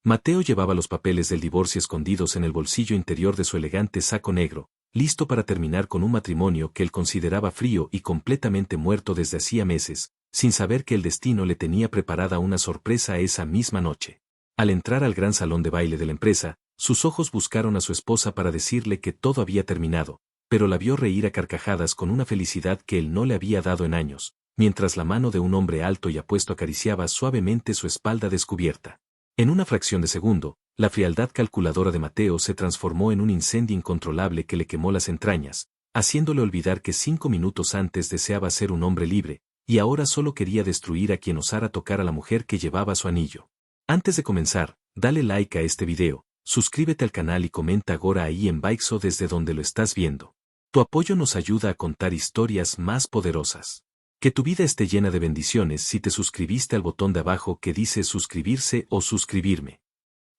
Mateo llevaba los papeles del divorcio escondidos en el bolsillo interior de su elegante saco negro, listo para terminar con un matrimonio que él consideraba frío y completamente muerto desde hacía meses, sin saber que el destino le tenía preparada una sorpresa esa misma noche. Al entrar al gran salón de baile de la empresa, sus ojos buscaron a su esposa para decirle que todo había terminado, pero la vio reír a carcajadas con una felicidad que él no le había dado en años, mientras la mano de un hombre alto y apuesto acariciaba suavemente su espalda descubierta. En una fracción de segundo, la frialdad calculadora de Mateo se transformó en un incendio incontrolable que le quemó las entrañas, haciéndole olvidar que 5 minutos antes deseaba ser un hombre libre, y ahora solo quería destruir a quien osara tocar a la mujer que llevaba su anillo. Antes de comenzar, dale like a este video, suscríbete al canal y comenta ahora ahí en Baixo desde donde lo estás viendo. Tu apoyo nos ayuda a contar historias más poderosas. Que tu vida esté llena de bendiciones si te suscribiste al botón de abajo que dice suscribirse o suscribirme.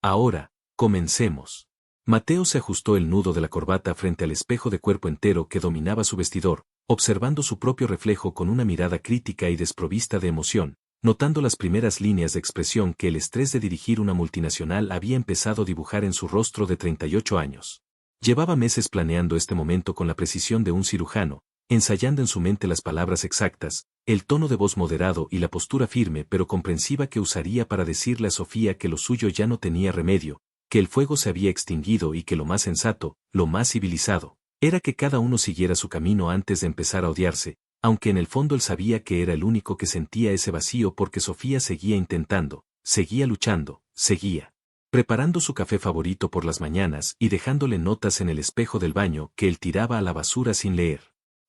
Ahora, comencemos. Mateo se ajustó el nudo de la corbata frente al espejo de cuerpo entero que dominaba su vestidor, observando su propio reflejo con una mirada crítica y desprovista de emoción, notando las primeras líneas de expresión que el estrés de dirigir una multinacional había empezado a dibujar en su rostro de 38 años. Llevaba meses planeando este momento con la precisión de un cirujano, ensayando en su mente las palabras exactas, el tono de voz moderado y la postura firme pero comprensiva que usaría para decirle a Sofía que lo suyo ya no tenía remedio, que el fuego se había extinguido y que lo más sensato, lo más civilizado, era que cada uno siguiera su camino antes de empezar a odiarse, aunque en el fondo él sabía que era el único que sentía ese vacío porque Sofía seguía intentando, seguía luchando, seguía preparando su café favorito por las mañanas y dejándole notas en el espejo del baño que él tiraba a la basura sin leer.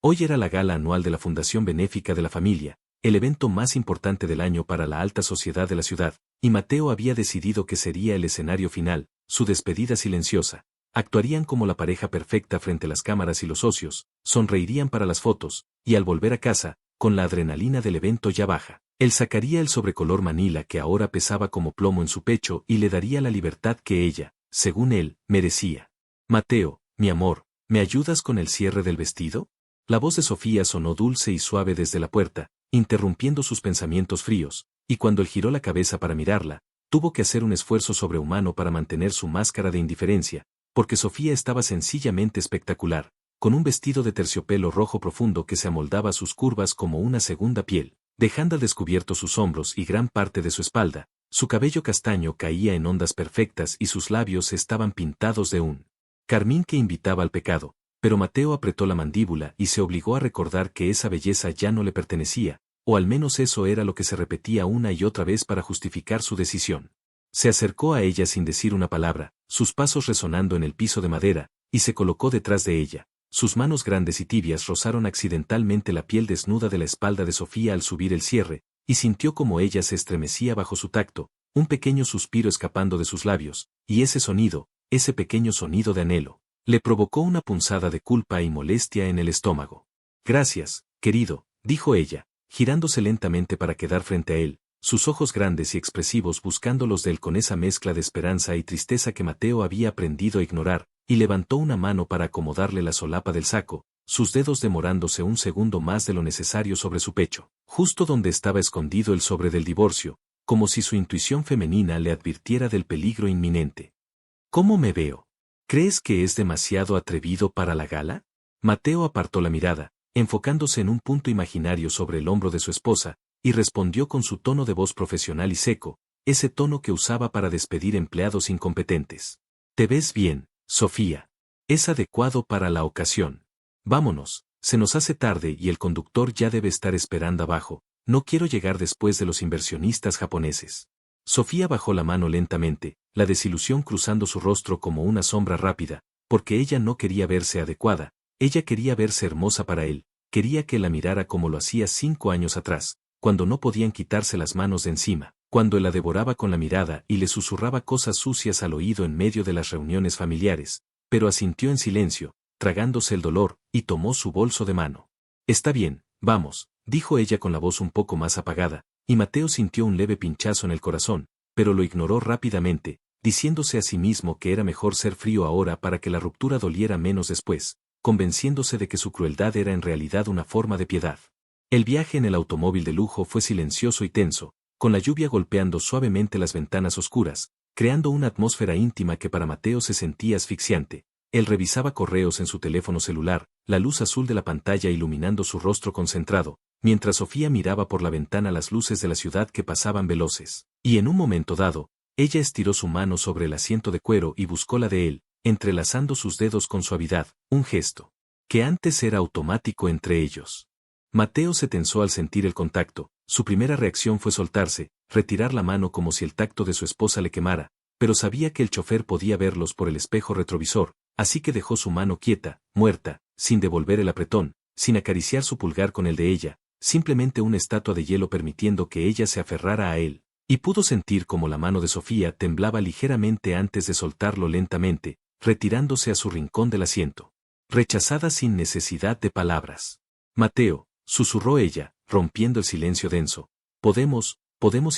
Hoy era la gala anual de la Fundación Benéfica de la Familia, el evento más importante del año para la alta sociedad de la ciudad, y Mateo había decidido que sería el escenario final, su despedida silenciosa. Actuarían como la pareja perfecta frente a las cámaras y los socios, sonreirían para las fotos, y al volver a casa, con la adrenalina del evento ya baja, él sacaría el sobrecolor Manila que ahora pesaba como plomo en su pecho y le daría la libertad que ella, según él, merecía. Mateo, mi amor, ¿me ayudas con el cierre del vestido? La voz de Sofía sonó dulce y suave desde la puerta, interrumpiendo sus pensamientos fríos, y cuando él giró la cabeza para mirarla, tuvo que hacer un esfuerzo sobrehumano para mantener su máscara de indiferencia, porque Sofía estaba sencillamente espectacular, con un vestido de terciopelo rojo profundo que se amoldaba a sus curvas como una segunda piel, dejando al descubierto sus hombros y gran parte de su espalda. Su cabello castaño caía en ondas perfectas y sus labios estaban pintados de un carmín que invitaba al pecado, pero Mateo apretó la mandíbula y se obligó a recordar que esa belleza ya no le pertenecía, o al menos eso era lo que se repetía una y otra vez para justificar su decisión. Se acercó a ella sin decir una palabra, sus pasos resonando en el piso de madera, y se colocó detrás de ella. Sus manos grandes y tibias rozaron accidentalmente la piel desnuda de la espalda de Sofía al subir el cierre, y sintió como ella se estremecía bajo su tacto, un pequeño suspiro escapando de sus labios, y ese sonido, ese pequeño sonido de anhelo, le provocó una punzada de culpa y molestia en el estómago. Gracias, querido, dijo ella, girándose lentamente para quedar frente a él, sus ojos grandes y expresivos buscando los de él con esa mezcla de esperanza y tristeza que Mateo había aprendido a ignorar, y levantó una mano para acomodarle la solapa del saco, sus dedos demorándose un segundo más de lo necesario sobre su pecho, justo donde estaba escondido el sobre del divorcio, como si su intuición femenina le advirtiera del peligro inminente. ¿Cómo me veo? ¿Crees que es demasiado atrevido para la gala? Mateo apartó la mirada, enfocándose en un punto imaginario sobre el hombro de su esposa, y respondió con su tono de voz profesional y seco, ese tono que usaba para despedir empleados incompetentes. Te ves bien, Sofía. Es adecuado para la ocasión. Vámonos, se nos hace tarde y el conductor ya debe estar esperando abajo, no quiero llegar después de los inversionistas japoneses. Sofía bajó la mano lentamente, la desilusión cruzando su rostro como una sombra rápida, porque ella no quería verse adecuada, ella quería verse hermosa para él, quería que la mirara como lo hacía 5 años atrás, cuando no podían quitarse las manos de encima, cuando él la devoraba con la mirada y le susurraba cosas sucias al oído en medio de las reuniones familiares, pero asintió en silencio, tragándose el dolor, y tomó su bolso de mano. Está bien, vamos, dijo ella con la voz un poco más apagada, y Mateo sintió un leve pinchazo en el corazón, pero lo ignoró rápidamente, diciéndose a sí mismo que era mejor ser frío ahora para que la ruptura doliera menos después, convenciéndose de que su crueldad era en realidad una forma de piedad. El viaje en el automóvil de lujo fue silencioso y tenso, con la lluvia golpeando suavemente las ventanas oscuras, creando una atmósfera íntima que para Mateo se sentía asfixiante. Él revisaba correos en su teléfono celular, la luz azul de la pantalla iluminando su rostro concentrado, mientras Sofía miraba por la ventana las luces de la ciudad que pasaban veloces. Y en un momento dado, ella estiró su mano sobre el asiento de cuero y buscó la de él, entrelazando sus dedos con suavidad, un gesto que antes era automático entre ellos. Mateo se tensó al sentir el contacto. Su primera reacción fue soltarse, retirar la mano como si el tacto de su esposa le quemara, pero sabía que el chofer podía verlos por el espejo retrovisor, así que dejó su mano quieta, muerta, sin devolver el apretón, sin acariciar su pulgar con el de ella, simplemente una estatua de hielo permitiendo que ella se aferrara a él, y pudo sentir como la mano de Sofía temblaba ligeramente antes de soltarlo lentamente, retirándose a su rincón del asiento. Rechazada sin necesidad de palabras. Mateo, susurró ella, rompiendo el silencio denso. ¿Podemos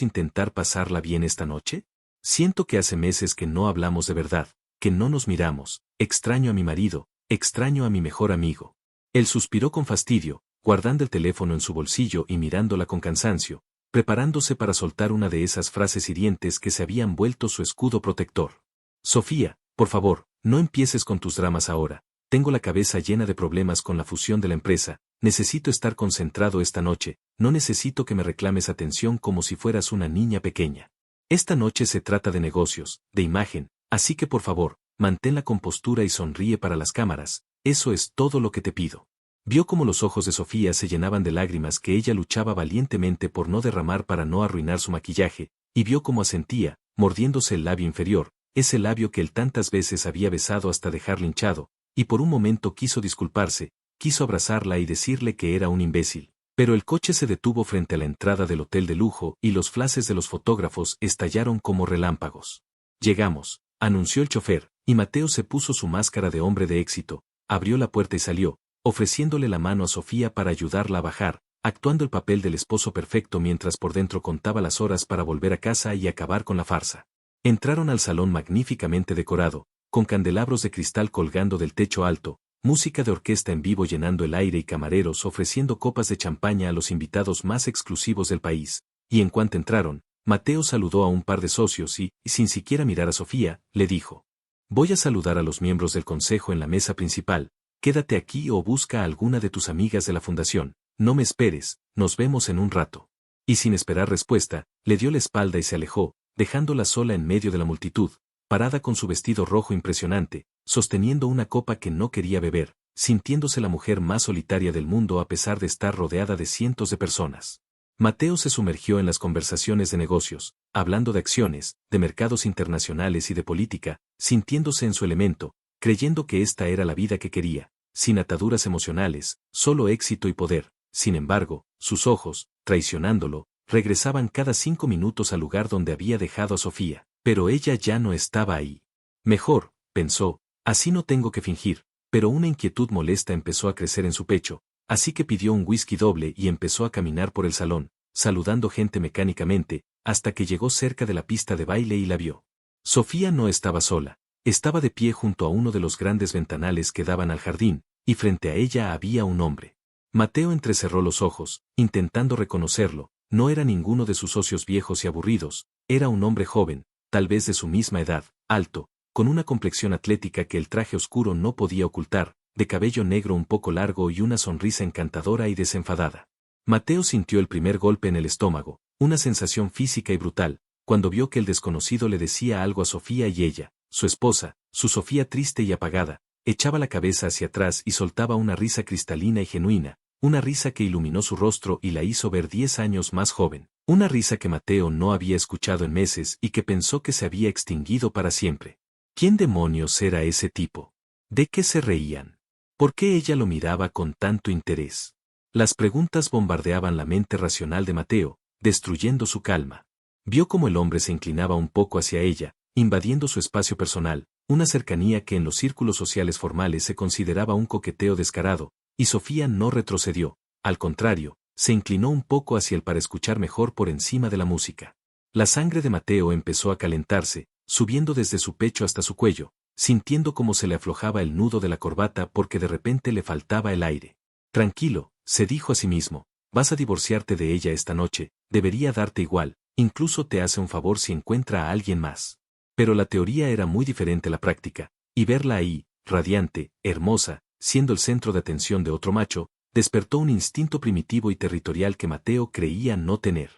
intentar pasarla bien esta noche? Siento que hace meses que no hablamos de verdad, que no nos miramos, extraño a mi marido, extraño a mi mejor amigo. Él suspiró con fastidio, guardando el teléfono en su bolsillo y mirándola con cansancio, preparándose para soltar una de esas frases hirientes que se habían vuelto su escudo protector. Sofía, por favor, no empieces con tus dramas ahora. Tengo la cabeza llena de problemas con la fusión de la empresa, necesito estar concentrado esta noche, no necesito que me reclames atención como si fueras una niña pequeña. Esta noche se trata de negocios, de imagen, así que por favor, mantén la compostura y sonríe para las cámaras, eso es todo lo que te pido. Vio cómo los ojos de Sofía se llenaban de lágrimas que ella luchaba valientemente por no derramar para no arruinar su maquillaje, y vio cómo asentía, mordiéndose el labio inferior, ese labio que él tantas veces había besado hasta dejarlo hinchado, y por un momento quiso disculparse, quiso abrazarla y decirle que era un imbécil. Pero el coche se detuvo frente a la entrada del hotel de lujo y los flashes de los fotógrafos estallaron como relámpagos. Llegamos, anunció el chofer, y Mateo se puso su máscara de hombre de éxito, abrió la puerta y salió, ofreciéndole la mano a Sofía para ayudarla a bajar, actuando el papel del esposo perfecto mientras por dentro contaba las horas para volver a casa y acabar con la farsa. Entraron al salón magníficamente decorado, con candelabros de cristal colgando del techo alto, música de orquesta en vivo llenando el aire y camareros ofreciendo copas de champaña a los invitados más exclusivos del país, y en cuanto entraron, Mateo saludó a un par de socios y, sin siquiera mirar a Sofía, le dijo: «Voy a saludar a los miembros del consejo en la mesa principal, quédate aquí o busca a alguna de tus amigas de la fundación, no me esperes, nos vemos en un rato». Y sin esperar respuesta, le dio la espalda y se alejó, dejándola sola en medio de la multitud, parada con su vestido rojo impresionante, sosteniendo una copa que no quería beber, sintiéndose la mujer más solitaria del mundo a pesar de estar rodeada de cientos de personas. Mateo se sumergió en las conversaciones de negocios, hablando de acciones, de mercados internacionales y de política, sintiéndose en su elemento, creyendo que esta era la vida que quería, sin ataduras emocionales, solo éxito y poder. Sin embargo, sus ojos, traicionándolo, regresaban cada 5 minutos al lugar donde había dejado a Sofía. Pero ella ya no estaba ahí. Mejor, pensó, así no tengo que fingir, pero una inquietud molesta empezó a crecer en su pecho, así que pidió un whisky doble y empezó a caminar por el salón, saludando gente mecánicamente, hasta que llegó cerca de la pista de baile y la vio. Sofía no estaba sola, estaba de pie junto a uno de los grandes ventanales que daban al jardín, y frente a ella había un hombre. Mateo entrecerró los ojos, intentando reconocerlo, no era ninguno de sus socios viejos y aburridos, era un hombre joven, tal vez de su misma edad, alto, con una complexión atlética que el traje oscuro no podía ocultar, de cabello negro un poco largo y una sonrisa encantadora y desenfadada. Mateo sintió el primer golpe en el estómago, una sensación física y brutal, cuando vio que el desconocido le decía algo a Sofía y ella, su esposa, su Sofía triste y apagada, echaba la cabeza hacia atrás y soltaba una risa cristalina y genuina, una risa que iluminó su rostro y la hizo ver 10 años más joven. Una risa que Mateo no había escuchado en meses y que pensó que se había extinguido para siempre. ¿Quién demonios era ese tipo? ¿De qué se reían? ¿Por qué ella lo miraba con tanto interés? Las preguntas bombardeaban la mente racional de Mateo, destruyendo su calma. Vio cómo el hombre se inclinaba un poco hacia ella, invadiendo su espacio personal, una cercanía que en los círculos sociales formales se consideraba un coqueteo descarado, y Sofía no retrocedió, al contrario, se inclinó un poco hacia él para escuchar mejor por encima de la música. La sangre de Mateo empezó a calentarse, subiendo desde su pecho hasta su cuello, sintiendo cómo se le aflojaba el nudo de la corbata porque de repente le faltaba el aire. Tranquilo, se dijo a sí mismo, vas a divorciarte de ella esta noche, debería darte igual, incluso te hace un favor si encuentra a alguien más. Pero la teoría era muy diferente a la práctica, y verla ahí, radiante, hermosa, siendo el centro de atención de otro macho, despertó un instinto primitivo y territorial que Mateo creía no tener.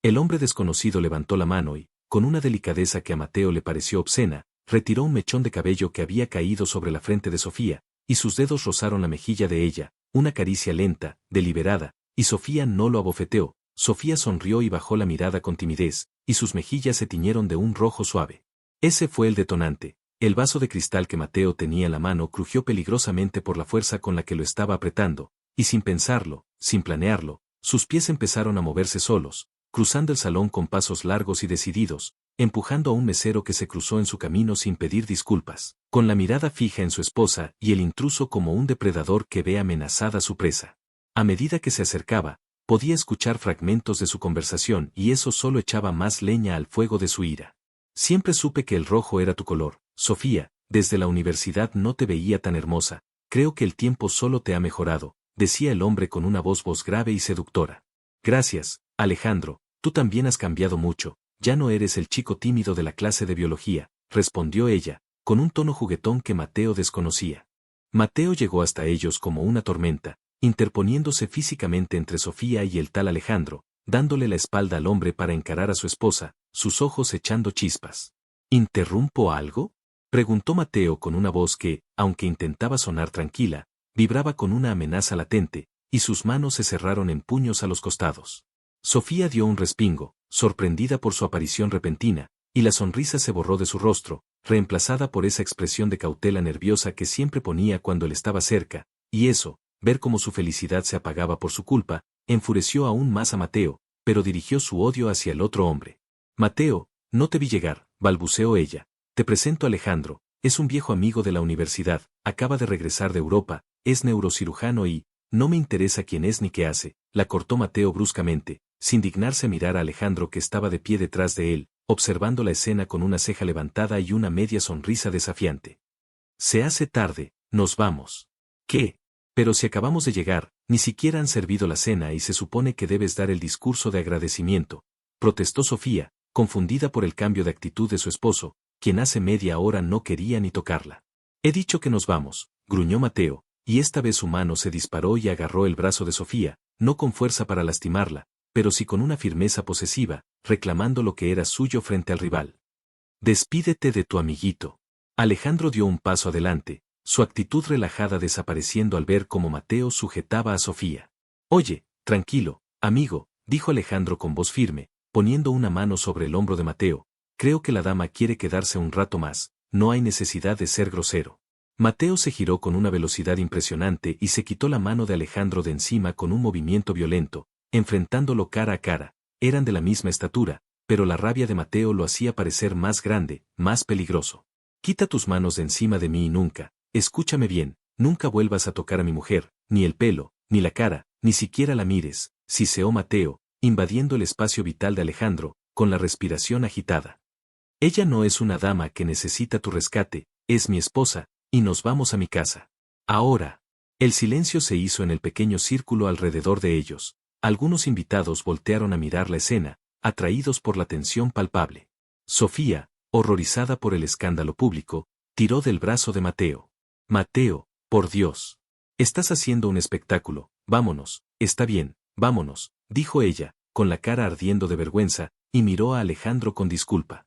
El hombre desconocido levantó la mano y, con una delicadeza que a Mateo le pareció obscena, retiró un mechón de cabello que había caído sobre la frente de Sofía, y sus dedos rozaron la mejilla de ella, una caricia lenta, deliberada, y Sofía no lo abofeteó. Sofía sonrió y bajó la mirada con timidez, y sus mejillas se tiñeron de un rojo suave. Ese fue el detonante. El vaso de cristal que Mateo tenía en la mano crujió peligrosamente por la fuerza con la que lo estaba apretando, y sin pensarlo, sin planearlo, sus pies empezaron a moverse solos, cruzando el salón con pasos largos y decididos, empujando a un mesero que se cruzó en su camino sin pedir disculpas, con la mirada fija en su esposa y el intruso como un depredador que ve amenazada a su presa. A medida que se acercaba, podía escuchar fragmentos de su conversación y eso solo echaba más leña al fuego de su ira. Siempre supe que el rojo era tu color, Sofía, desde la universidad no te veía tan hermosa, creo que el tiempo solo te ha mejorado, decía el hombre con una voz grave y seductora. Gracias, Alejandro, tú también has cambiado mucho, ya no eres el chico tímido de la clase de biología, respondió ella, con un tono juguetón que Mateo desconocía. Mateo llegó hasta ellos como una tormenta, interponiéndose físicamente entre Sofía y el tal Alejandro, dándole la espalda al hombre para encarar a su esposa, sus ojos echando chispas. ¿Interrumpo algo?, preguntó Mateo con una voz que, aunque intentaba sonar tranquila, vibraba con una amenaza latente, y sus manos se cerraron en puños a los costados. Sofía dio un respingo, sorprendida por su aparición repentina, y la sonrisa se borró de su rostro, reemplazada por esa expresión de cautela nerviosa que siempre ponía cuando él estaba cerca, y eso, ver cómo su felicidad se apagaba por su culpa, enfureció aún más a Mateo, pero dirigió su odio hacia el otro hombre. Mateo, no te vi llegar, balbuceó ella. Te presento a Alejandro, es un viejo amigo de la universidad, acaba de regresar de Europa, es neurocirujano y, no me interesa quién es ni qué hace, la cortó Mateo bruscamente, sin dignarse a mirar a Alejandro que estaba de pie detrás de él, observando la escena con una ceja levantada y una media sonrisa desafiante. Se hace tarde, nos vamos. ¿Qué? Pero si acabamos de llegar, ni siquiera han servido la cena y se supone que debes dar el discurso de agradecimiento, protestó Sofía, confundida por el cambio de actitud de su esposo, quien hace media hora no quería ni tocarla. He dicho que nos vamos, gruñó Mateo, y esta vez su mano se disparó y agarró el brazo de Sofía, no con fuerza para lastimarla, pero sí con una firmeza posesiva, reclamando lo que era suyo frente al rival. Despídete de tu amiguito. Alejandro dio un paso adelante, su actitud relajada desapareciendo al ver cómo Mateo sujetaba a Sofía. Oye, tranquilo, amigo, dijo Alejandro con voz firme, poniendo una mano sobre el hombro de Mateo, creo que la dama quiere quedarse un rato más, no hay necesidad de ser grosero. Mateo se giró con una velocidad impresionante y se quitó la mano de Alejandro de encima con un movimiento violento, enfrentándolo cara a cara, eran de la misma estatura, pero la rabia de Mateo lo hacía parecer más grande, más peligroso. Quita tus manos de encima de mí y nunca, escúchame bien, nunca vuelvas a tocar a mi mujer, ni el pelo, ni la cara, ni siquiera la mires, siseó Mateo, invadiendo el espacio vital de Alejandro, con la respiración agitada. Ella no es una dama que necesita tu rescate, es mi esposa, y nos vamos a mi casa. Ahora. El silencio se hizo en el pequeño círculo alrededor de ellos. Algunos invitados voltearon a mirar la escena, atraídos por la tensión palpable. Sofía, horrorizada por el escándalo público, tiró del brazo de Mateo. Mateo, por Dios. Estás haciendo un espectáculo, vámonos, está bien, vámonos, dijo ella, con la cara ardiendo de vergüenza, y miró a Alejandro con disculpa.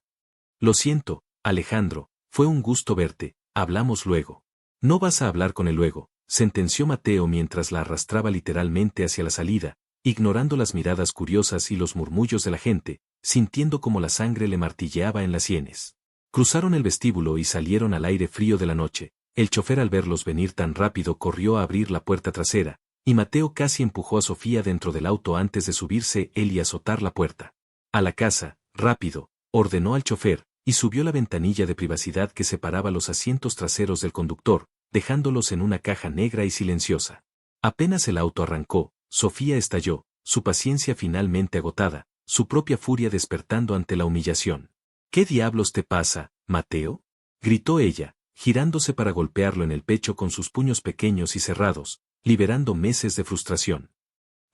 Lo siento, Alejandro, fue un gusto verte, hablamos luego. No vas a hablar con él luego, sentenció Mateo mientras la arrastraba literalmente hacia la salida, ignorando las miradas curiosas y los murmullos de la gente, sintiendo como la sangre le martilleaba en las sienes. Cruzaron el vestíbulo y salieron al aire frío de la noche. El chofer al verlos venir tan rápido corrió a abrir la puerta trasera, y Mateo casi empujó a Sofía dentro del auto antes de subirse él y azotar la puerta. A la casa, rápido, ordenó al chofer, y subió la ventanilla de privacidad que separaba los asientos traseros del conductor, dejándolos en una caja negra y silenciosa. Apenas el auto arrancó, Sofía estalló, su paciencia finalmente agotada, su propia furia despertando ante la humillación. ¿Qué diablos te pasa, Mateo?, gritó ella, girándose para golpearlo en el pecho con sus puños pequeños y cerrados, liberando meses de frustración.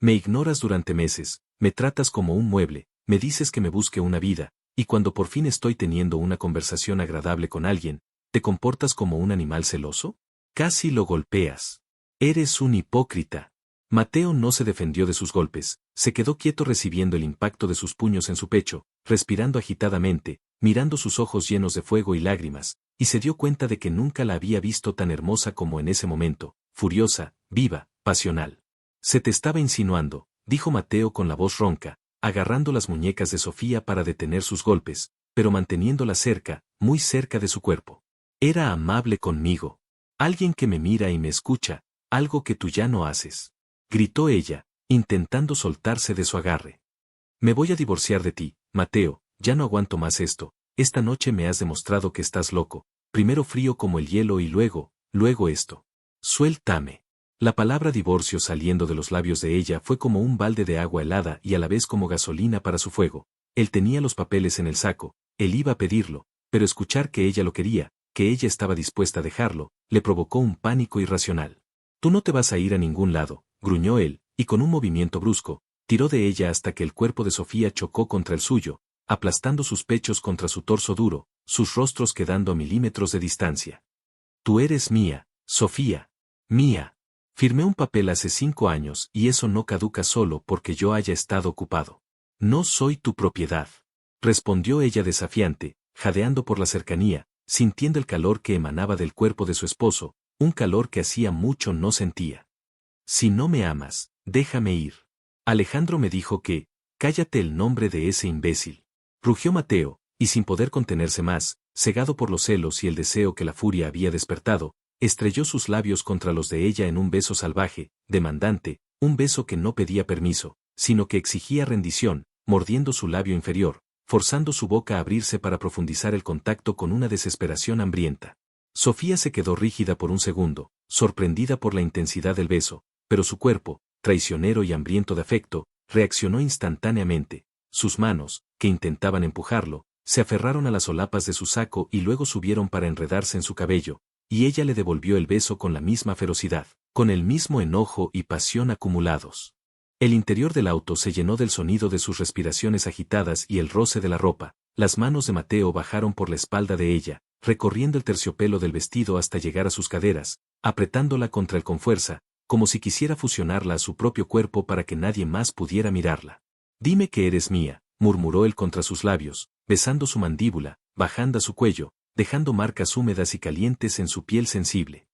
Me ignoras durante meses, me tratas como un mueble, me dices que me busque una vida, y cuando por fin estoy teniendo una conversación agradable con alguien, ¿te comportas como un animal celoso? Casi lo golpeas. Eres un hipócrita. Mateo no se defendió de sus golpes, se quedó quieto recibiendo el impacto de sus puños en su pecho, respirando agitadamente, mirando sus ojos llenos de fuego y lágrimas, y se dio cuenta de que nunca la había visto tan hermosa como en ese momento, furiosa, viva, pasional. Se te estaba insinuando, dijo Mateo con la voz ronca, agarrando las muñecas de Sofía para detener sus golpes, pero manteniéndola cerca, muy cerca de su cuerpo. Era amable conmigo. Alguien que me mira y me escucha, algo que tú ya no haces. Gritó ella, intentando soltarse de su agarre. Me voy a divorciar de ti, Mateo, ya no aguanto más esto, esta noche me has demostrado que estás loco, primero frío como el hielo y luego esto. Suéltame. La palabra divorcio saliendo de los labios de ella fue como un balde de agua helada y a la vez como gasolina para su fuego. Él tenía los papeles en el saco, él iba a pedirlo, pero escuchar que ella lo quería, que ella estaba dispuesta a dejarlo, le provocó un pánico irracional. Tú no te vas a ir a ningún lado, gruñó él, y con un movimiento brusco, tiró de ella hasta que el cuerpo de Sofía chocó contra el suyo, aplastando sus pechos contra su torso duro, sus rostros quedando a milímetros de distancia. Tú eres mía, Sofía. Mía. Firmé un papel hace 5 años y eso no caduca solo porque yo haya estado ocupado. No soy tu propiedad. Respondió ella desafiante, jadeando por la cercanía, sintiendo el calor que emanaba del cuerpo de su esposo, un calor que hacía mucho no sentía. Si no me amas, déjame ir. Alejandro me dijo que, cállate el nombre de ese imbécil. Rugió Mateo, y sin poder contenerse más, cegado por los celos y el deseo que la furia había despertado, estrelló sus labios contra los de ella en un beso salvaje, demandante, un beso que no pedía permiso, sino que exigía rendición, mordiendo su labio inferior, forzando su boca a abrirse para profundizar el contacto con una desesperación hambrienta. Sofía se quedó rígida por un segundo, sorprendida por la intensidad del beso, pero su cuerpo, traicionero y hambriento de afecto, reaccionó instantáneamente. Sus manos, que intentaban empujarlo, se aferraron a las solapas de su saco y luego subieron para enredarse en su cabello, y ella le devolvió el beso con la misma ferocidad, con el mismo enojo y pasión acumulados. El interior del auto se llenó del sonido de sus respiraciones agitadas y el roce de la ropa. Las manos de Mateo bajaron por la espalda de ella, recorriendo el terciopelo del vestido hasta llegar a sus caderas, apretándola contra él con fuerza, como si quisiera fusionarla a su propio cuerpo para que nadie más pudiera mirarla. Dime que eres mía, murmuró él contra sus labios, besando su mandíbula, bajando a su cuello, dejando marcas húmedas y calientes en su piel sensible.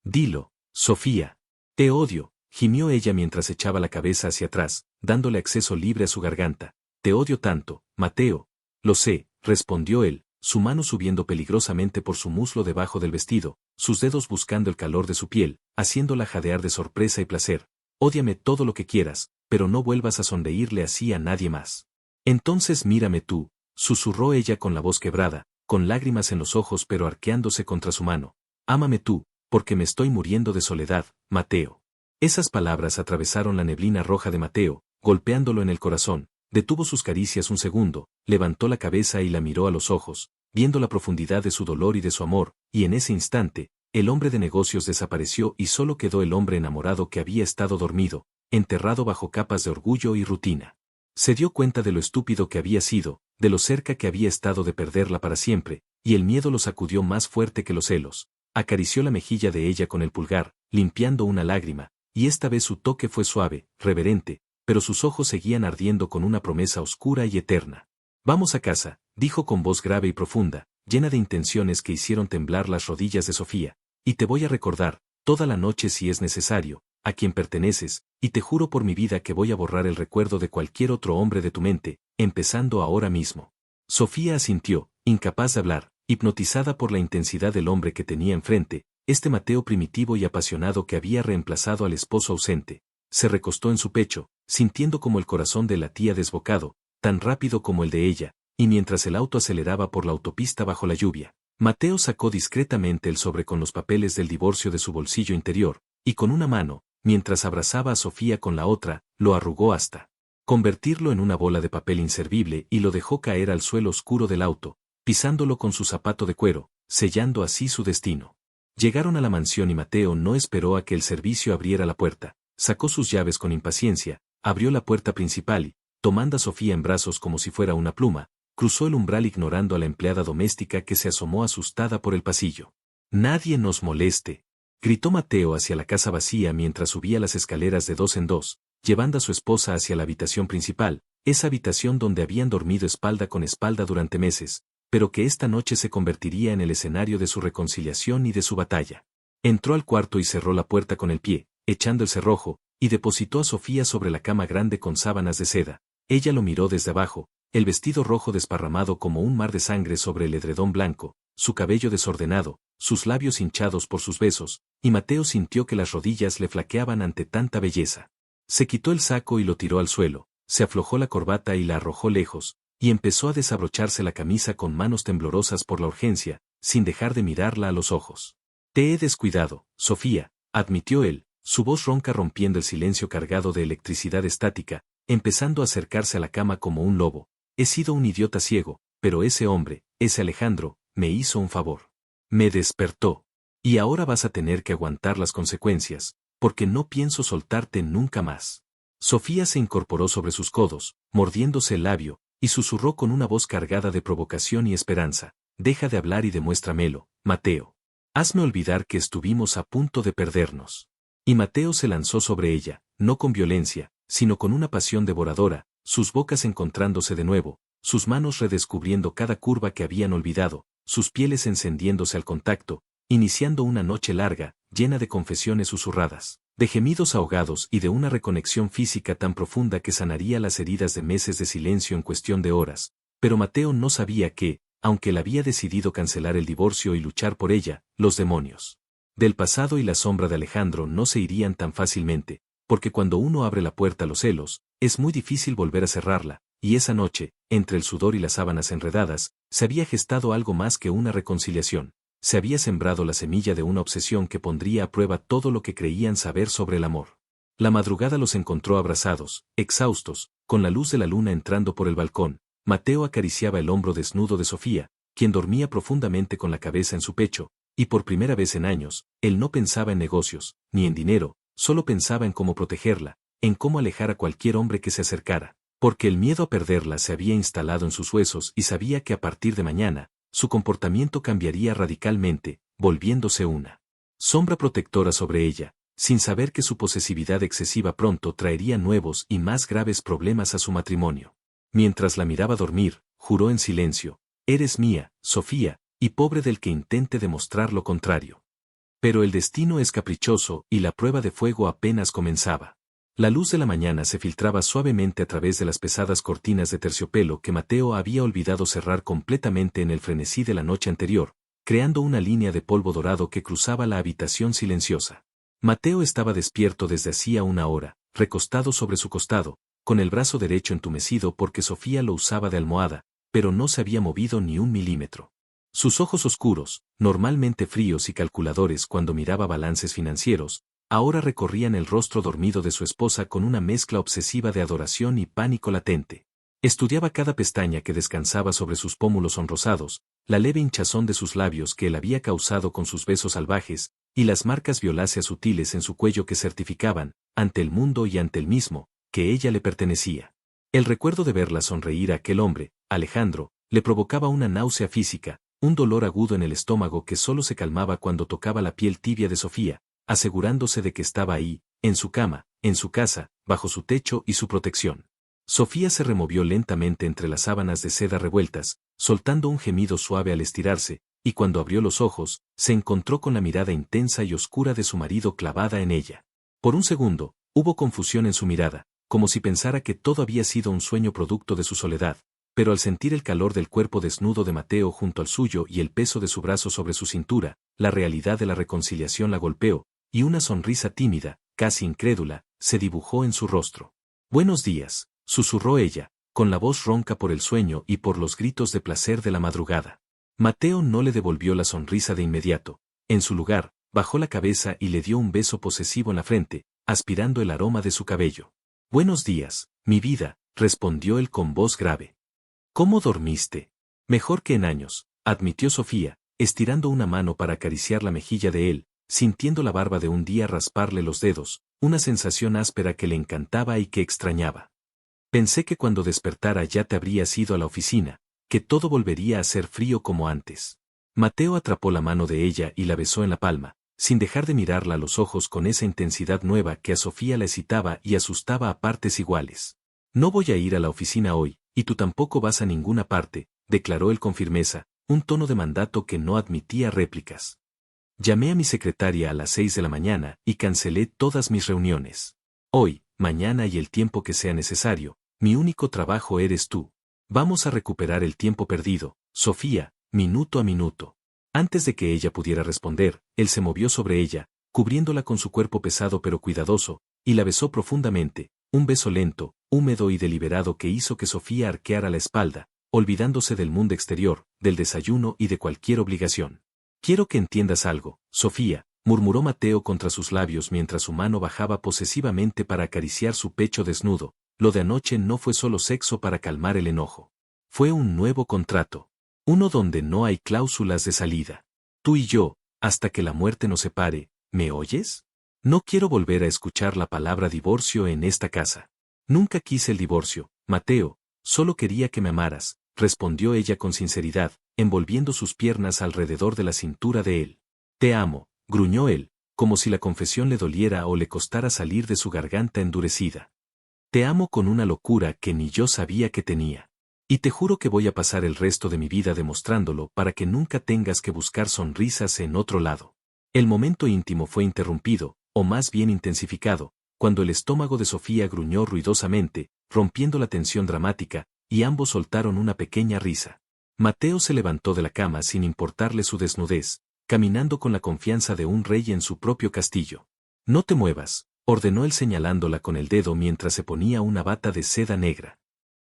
Dilo, Sofía. Te odio, gimió ella mientras echaba la cabeza hacia atrás, dándole acceso libre a su garganta. Te odio tanto, Mateo. Lo sé, respondió él, su mano subiendo peligrosamente por su muslo debajo del vestido, sus dedos buscando el calor de su piel, haciéndola jadear de sorpresa y placer. Ódiame todo lo que quieras, pero no vuelvas a sonreírle así a nadie más. Entonces mírame tú, susurró ella con la voz quebrada, con lágrimas en los ojos pero arqueándose contra su mano. Ámame tú, porque me estoy muriendo de soledad, Mateo. Esas palabras atravesaron la neblina roja de Mateo, golpeándolo en el corazón. Detuvo sus caricias un segundo, levantó la cabeza y la miró a los ojos, viendo la profundidad de su dolor y de su amor, y en ese instante, el hombre de negocios desapareció y solo quedó el hombre enamorado que había estado dormido, enterrado bajo capas de orgullo y rutina. Se dio cuenta de lo estúpido que había sido, de lo cerca que había estado de perderla para siempre, y el miedo lo sacudió más fuerte que los celos. Acarició la mejilla de ella con el pulgar, limpiando una lágrima, y esta vez su toque fue suave, reverente, pero sus ojos seguían ardiendo con una promesa oscura y eterna. Vamos a casa, dijo con voz grave y profunda, llena de intenciones que hicieron temblar las rodillas de Sofía, y te voy a recordar, toda la noche si es necesario, a quien perteneces, y te juro por mi vida que voy a borrar el recuerdo de cualquier otro hombre de tu mente, empezando ahora mismo. Sofía asintió, incapaz de hablar, hipnotizada por la intensidad del hombre que tenía enfrente, este Mateo primitivo y apasionado que había reemplazado al esposo ausente. Se recostó en su pecho, sintiendo como el corazón de latía desbocado, tan rápido como el de ella, y mientras el auto aceleraba por la autopista bajo la lluvia, Mateo sacó discretamente el sobre con los papeles del divorcio de su bolsillo interior, y con una mano, mientras abrazaba a Sofía con la otra, lo arrugó hasta convertirlo en una bola de papel inservible y lo dejó caer al suelo oscuro del auto, pisándolo con su zapato de cuero, sellando así su destino. Llegaron a la mansión y Mateo no esperó a que el servicio abriera la puerta. Sacó sus llaves con impaciencia, abrió la puerta principal y, tomando a Sofía en brazos como si fuera una pluma, cruzó el umbral ignorando a la empleada doméstica que se asomó asustada por el pasillo. «Nadie nos moleste», gritó Mateo hacia la casa vacía mientras subía las escaleras de dos en dos, llevando a su esposa hacia la habitación principal, esa habitación donde habían dormido espalda con espalda durante meses, pero que esta noche se convertiría en el escenario de su reconciliación y de su batalla. Entró al cuarto y cerró la puerta con el pie, echando el cerrojo, y depositó a Sofía sobre la cama grande con sábanas de seda. Ella lo miró desde abajo, el vestido rojo desparramado como un mar de sangre sobre el edredón blanco, su cabello desordenado, sus labios hinchados por sus besos, y Mateo sintió que las rodillas le flaqueaban ante tanta belleza. Se quitó el saco y lo tiró al suelo, se aflojó la corbata y la arrojó lejos, y empezó a desabrocharse la camisa con manos temblorosas por la urgencia, sin dejar de mirarla a los ojos. «Te he descuidado, Sofía», admitió él, su voz ronca rompiendo el silencio cargado de electricidad estática, empezando a acercarse a la cama como un lobo. «He sido un idiota ciego, pero ese hombre, ese Alejandro, me hizo un favor. Me despertó. Y ahora vas a tener que aguantar las consecuencias, porque no pienso soltarte nunca más». Sofía se incorporó sobre sus codos, mordiéndose el labio, y susurró con una voz cargada de provocación y esperanza: «Deja de hablar y demuéstramelo, Mateo. Hazme olvidar que estuvimos a punto de perdernos». Y Mateo se lanzó sobre ella, no con violencia, sino con una pasión devoradora, sus bocas encontrándose de nuevo, sus manos redescubriendo cada curva que habían olvidado, sus pieles encendiéndose al contacto, iniciando una noche larga, llena de confesiones susurradas, de gemidos ahogados y de una reconexión física tan profunda que sanaría las heridas de meses de silencio en cuestión de horas. Pero Mateo no sabía que, aunque él había decidido cancelar el divorcio y luchar por ella, los demonios del pasado y la sombra de Alejandro no se irían tan fácilmente, porque cuando uno abre la puerta a los celos, es muy difícil volver a cerrarla, y esa noche, entre el sudor y las sábanas enredadas, se había gestado algo más que una reconciliación. Se había sembrado la semilla de una obsesión que pondría a prueba todo lo que creían saber sobre el amor. La madrugada los encontró abrazados, exhaustos, con la luz de la luna entrando por el balcón. Mateo acariciaba el hombro desnudo de Sofía, quien dormía profundamente con la cabeza en su pecho, y por primera vez en años, él no pensaba en negocios, ni en dinero, solo pensaba en cómo protegerla, en cómo alejar a cualquier hombre que se acercara, porque el miedo a perderla se había instalado en sus huesos y sabía que a partir de mañana, su comportamiento cambiaría radicalmente, volviéndose una sombra protectora sobre ella, sin saber que su posesividad excesiva pronto traería nuevos y más graves problemas a su matrimonio. Mientras la miraba dormir, juró en silencio: «Eres mía, Sofía, y pobre del que intente demostrar lo contrario». Pero el destino es caprichoso y la prueba de fuego apenas comenzaba. La luz de la mañana se filtraba suavemente a través de las pesadas cortinas de terciopelo que Mateo había olvidado cerrar completamente en el frenesí de la noche anterior, creando una línea de polvo dorado que cruzaba la habitación silenciosa. Mateo estaba despierto desde hacía una hora, recostado sobre su costado, con el brazo derecho entumecido porque Sofía lo usaba de almohada, pero no se había movido ni un milímetro. Sus ojos oscuros, normalmente fríos y calculadores cuando miraba balances financieros, ahora recorrían el rostro dormido de su esposa con una mezcla obsesiva de adoración y pánico latente. Estudiaba cada pestaña que descansaba sobre sus pómulos sonrosados, la leve hinchazón de sus labios que él había causado con sus besos salvajes, y las marcas violáceas sutiles en su cuello que certificaban, ante el mundo y ante él mismo, que ella le pertenecía. El recuerdo de verla sonreír a aquel hombre, Alejandro, le provocaba una náusea física, un dolor agudo en el estómago que solo se calmaba cuando tocaba la piel tibia de Sofía, asegurándose de que estaba ahí, en su cama, en su casa, bajo su techo y su protección. Sofía se removió lentamente entre las sábanas de seda revueltas, soltando un gemido suave al estirarse, y cuando abrió los ojos, se encontró con la mirada intensa y oscura de su marido clavada en ella. Por un segundo, hubo confusión en su mirada, como si pensara que todo había sido un sueño producto de su soledad, pero al sentir el calor del cuerpo desnudo de Mateo junto al suyo y el peso de su brazo sobre su cintura, la realidad de la reconciliación la golpeó, y una sonrisa tímida, casi incrédula, se dibujó en su rostro. «Buenos días», susurró ella, con la voz ronca por el sueño y por los gritos de placer de la madrugada. Mateo no le devolvió la sonrisa de inmediato. En su lugar, bajó la cabeza y le dio un beso posesivo en la frente, aspirando el aroma de su cabello. «Buenos días, mi vida», respondió él con voz grave. «¿Cómo dormiste?» «Mejor que en años», admitió Sofía, estirando una mano para acariciar la mejilla de él, sintiendo la barba de un día rasparle los dedos, una sensación áspera que le encantaba y que extrañaba. «Pensé que cuando despertara ya te habrías ido a la oficina», que todo volvería a ser frío como antes. Mateo atrapó la mano de ella y la besó en la palma, sin dejar de mirarla a los ojos con esa intensidad nueva que a Sofía la excitaba y asustaba a partes iguales. No voy a ir a la oficina hoy, y tú tampoco vas a ninguna parte, declaró él con firmeza, un tono de mandato que no admitía réplicas. Llamé a mi secretaria a las 6 de la mañana y cancelé todas mis reuniones. Hoy, mañana y el tiempo que sea necesario, mi único trabajo eres tú. Vamos a recuperar el tiempo perdido, Sofía, minuto a minuto. Antes de que ella pudiera responder, él se movió sobre ella, cubriéndola con su cuerpo pesado pero cuidadoso, y la besó profundamente, un beso lento, húmedo y deliberado que hizo que Sofía arqueara la espalda, olvidándose del mundo exterior, del desayuno y de cualquier obligación. Quiero que entiendas algo, Sofía, murmuró Mateo contra sus labios mientras su mano bajaba posesivamente para acariciar su pecho desnudo. Lo de anoche no fue solo sexo para calmar el enojo. Fue un nuevo contrato. Uno donde no hay cláusulas de salida. Tú y yo, hasta que la muerte nos separe, ¿me oyes? No quiero volver a escuchar la palabra divorcio en esta casa. Nunca quise el divorcio, Mateo, solo quería que me amaras, respondió ella con sinceridad, envolviendo sus piernas alrededor de la cintura de él. Te amo, gruñó él, como si la confesión le doliera o le costara salir de su garganta endurecida. Te amo con una locura que ni yo sabía que tenía. Y te juro que voy a pasar el resto de mi vida demostrándolo para que nunca tengas que buscar sonrisas en otro lado. El momento íntimo fue interrumpido, o más bien intensificado, cuando el estómago de Sofía gruñó ruidosamente, rompiendo la tensión dramática, y ambos soltaron una pequeña risa. Mateo se levantó de la cama sin importarle su desnudez, caminando con la confianza de un rey en su propio castillo. No te muevas, ordenó él señalándola con el dedo mientras se ponía una bata de seda negra.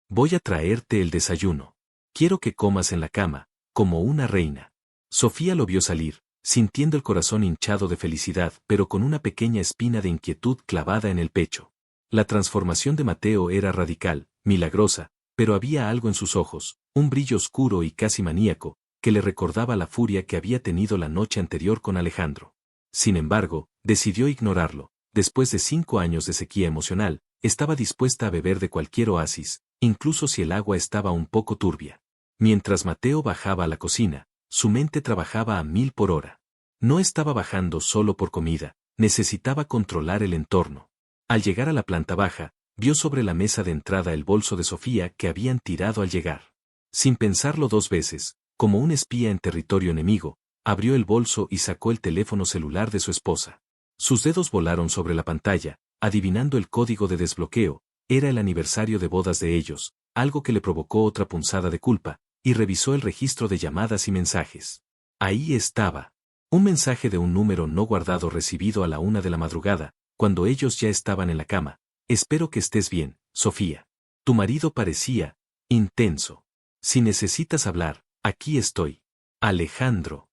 Voy a traerte el desayuno. Quiero que comas en la cama, como una reina. Sofía lo vio salir, sintiendo el corazón hinchado de felicidad pero con una pequeña espina de inquietud clavada en el pecho. La transformación de Mateo era radical, milagrosa, pero había algo en sus ojos, un brillo oscuro y casi maníaco, que le recordaba la furia que había tenido la noche anterior con Alejandro. Sin embargo, decidió ignorarlo. Después de 5 años de sequía emocional, estaba dispuesta a beber de cualquier oasis, incluso si el agua estaba un poco turbia. Mientras Mateo bajaba a la cocina, su mente trabajaba a 1000 por hora. No estaba bajando solo por comida, necesitaba controlar el entorno. Al llegar a la planta baja, vio sobre la mesa de entrada el bolso de Sofía que habían tirado al llegar. Sin pensarlo 2 veces, como un espía en territorio enemigo, abrió el bolso y sacó el teléfono celular de su esposa. Sus dedos volaron sobre la pantalla, adivinando el código de desbloqueo. Era el aniversario de bodas de ellos, algo que le provocó otra punzada de culpa, y revisó el registro de llamadas y mensajes. Ahí estaba. Un mensaje de un número no guardado recibido a la 1 de la madrugada, cuando ellos ya estaban en la cama. Espero que estés bien, Sofía. Tu marido parecía intenso. Si necesitas hablar, aquí estoy. Alejandro.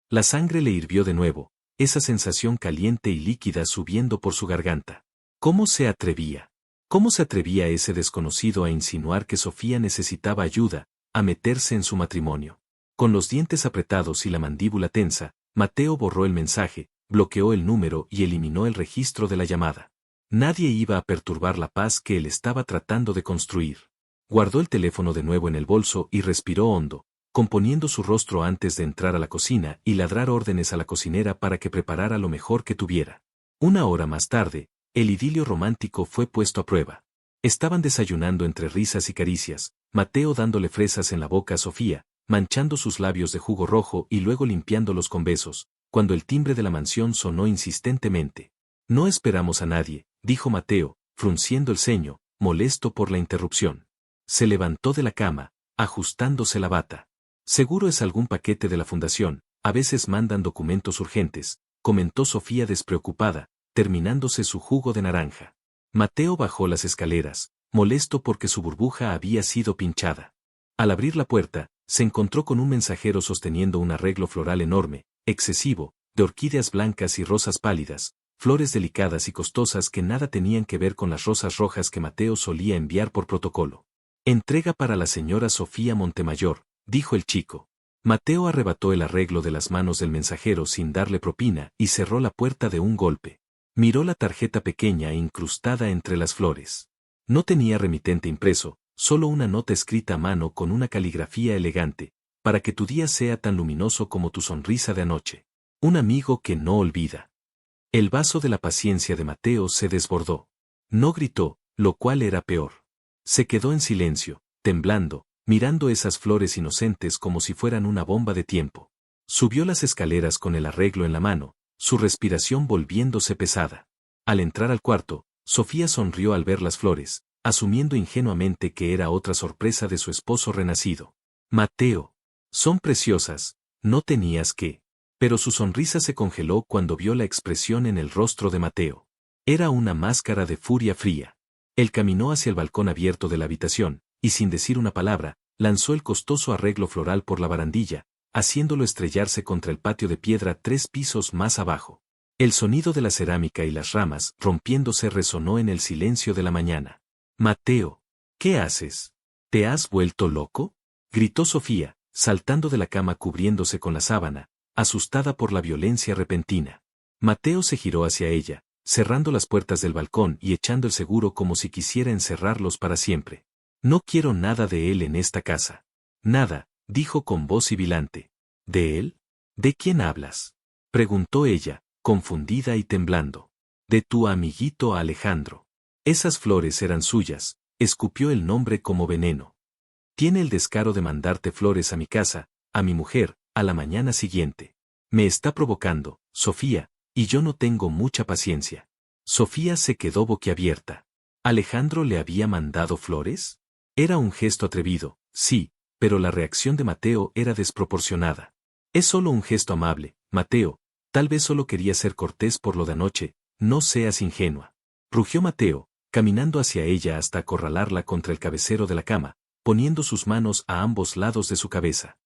La sangre le hirvió de nuevo, esa sensación caliente y líquida subiendo por su garganta. ¿Cómo se atrevía? ¿Cómo se atrevía ese desconocido a insinuar que Sofía necesitaba ayuda, a meterse en su matrimonio? Con los dientes apretados y la mandíbula tensa, Mateo borró el mensaje, bloqueó el número y eliminó el registro de la llamada. Nadie iba a perturbar la paz que él estaba tratando de construir. Guardó el teléfono de nuevo en el bolso y respiró hondo, componiendo su rostro antes de entrar a la cocina y ladrar órdenes a la cocinera para que preparara lo mejor que tuviera. 1 hora más tarde, el idilio romántico fue puesto a prueba. Estaban desayunando entre risas y caricias, Mateo dándole fresas en la boca a Sofía, manchando sus labios de jugo rojo y luego limpiándolos con besos, cuando el timbre de la mansión sonó insistentemente. No esperamos a nadie, dijo Mateo, frunciendo el ceño, molesto por la interrupción. Se levantó de la cama, ajustándose la bata. Seguro es algún paquete de la fundación, a veces mandan documentos urgentes, comentó Sofía despreocupada, terminándose su jugo de naranja. Mateo bajó las escaleras, molesto porque su burbuja había sido pinchada. Al abrir la puerta, se encontró con un mensajero sosteniendo un arreglo floral enorme, excesivo, de orquídeas blancas y rosas pálidas, flores delicadas y costosas que nada tenían que ver con las rosas rojas que Mateo solía enviar por protocolo. Entrega para la señora Sofía Montemayor, dijo el chico. Mateo arrebató el arreglo de las manos del mensajero sin darle propina y cerró la puerta de un golpe. Miró la tarjeta pequeña e incrustada entre las flores. No tenía remitente impreso, solo una nota escrita a mano con una caligrafía elegante, para que tu día sea tan luminoso como tu sonrisa de anoche. Un amigo que no olvida. El vaso de la paciencia de Mateo se desbordó. No gritó, lo cual era peor. Se quedó en silencio, temblando, mirando esas flores inocentes como si fueran una bomba de tiempo. Subió las escaleras con el arreglo en la mano, su respiración volviéndose pesada. Al entrar al cuarto, Sofía sonrió al ver las flores, asumiendo ingenuamente que era otra sorpresa de su esposo renacido. Mateo. Son preciosas, no tenías que. Pero su sonrisa se congeló cuando vio la expresión en el rostro de Mateo. Era una máscara de furia fría. Él caminó hacia el balcón abierto de la habitación, y sin decir una palabra, lanzó el costoso arreglo floral por la barandilla, haciéndolo estrellarse contra el patio de piedra 3 pisos más abajo. El sonido de la cerámica y las ramas rompiéndose resonó en el silencio de la mañana. Mateo, ¿qué haces? ¿Te has vuelto loco? Gritó Sofía, saltando de la cama cubriéndose con la sábana, asustada por la violencia repentina. Mateo se giró hacia ella, cerrando las puertas del balcón y echando el seguro como si quisiera encerrarlos para siempre. No quiero nada de él en esta casa. Nada, dijo con voz sibilante. ¿De él? ¿De quién hablas? Preguntó ella, confundida y temblando. De tu amiguito Alejandro. Esas flores eran suyas, escupió el nombre como veneno. Tiene el descaro de mandarte flores a mi casa, a mi mujer, a la mañana siguiente. Me está provocando, Sofía, y yo no tengo mucha paciencia. Sofía se quedó boquiabierta. ¿Alejandro le había mandado flores? Era un gesto atrevido, sí, pero la reacción de Mateo era desproporcionada. Es solo un gesto amable, Mateo, tal vez solo quería ser cortés por lo de anoche, no seas ingenua. Rugió Mateo, caminando hacia ella hasta acorralarla contra el cabecero de la cama, poniendo sus manos a ambos lados de su cabeza.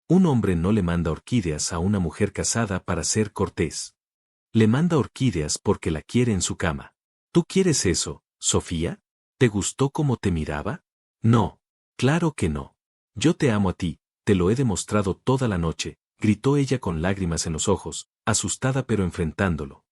Un hombre no le manda orquídeas a una mujer casada para ser cortés. Le manda orquídeas porque la quiere en su cama. ¿Tú quieres eso, Sofía? ¿Te gustó cómo te miraba? No. Claro que no. Yo te amo a ti, te lo he demostrado toda la noche, gritó ella con lágrimas en los ojos, asustada pero enfrentándolo.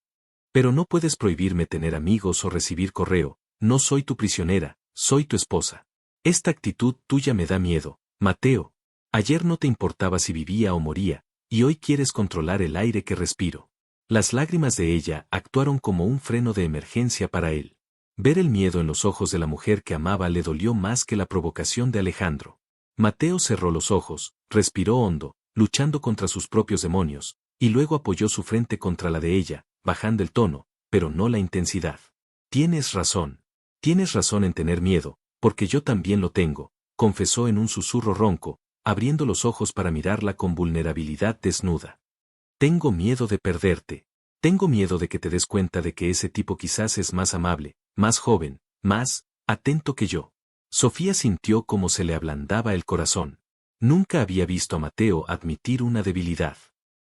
Pero no puedes prohibirme tener amigos o recibir correo, no soy tu prisionera, soy tu esposa. Esta actitud tuya me da miedo, Mateo. Ayer no te importaba si vivía o moría, y hoy quieres controlar el aire que respiro. Las lágrimas de ella actuaron como un freno de emergencia para él. Ver el miedo en los ojos de la mujer que amaba le dolió más que la provocación de Alejandro. Mateo cerró los ojos, respiró hondo, luchando contra sus propios demonios, y luego apoyó su frente contra la de ella, bajando el tono, pero no la intensidad. Tienes razón en tener miedo, porque yo también lo tengo, confesó en un susurro ronco, abriendo los ojos para mirarla con vulnerabilidad desnuda. Tengo miedo de perderte. Tengo miedo de que te des cuenta de que ese tipo quizás es más amable, más joven, más atento que yo. Sofía sintió como se le ablandaba el corazón. Nunca había visto a Mateo admitir una debilidad.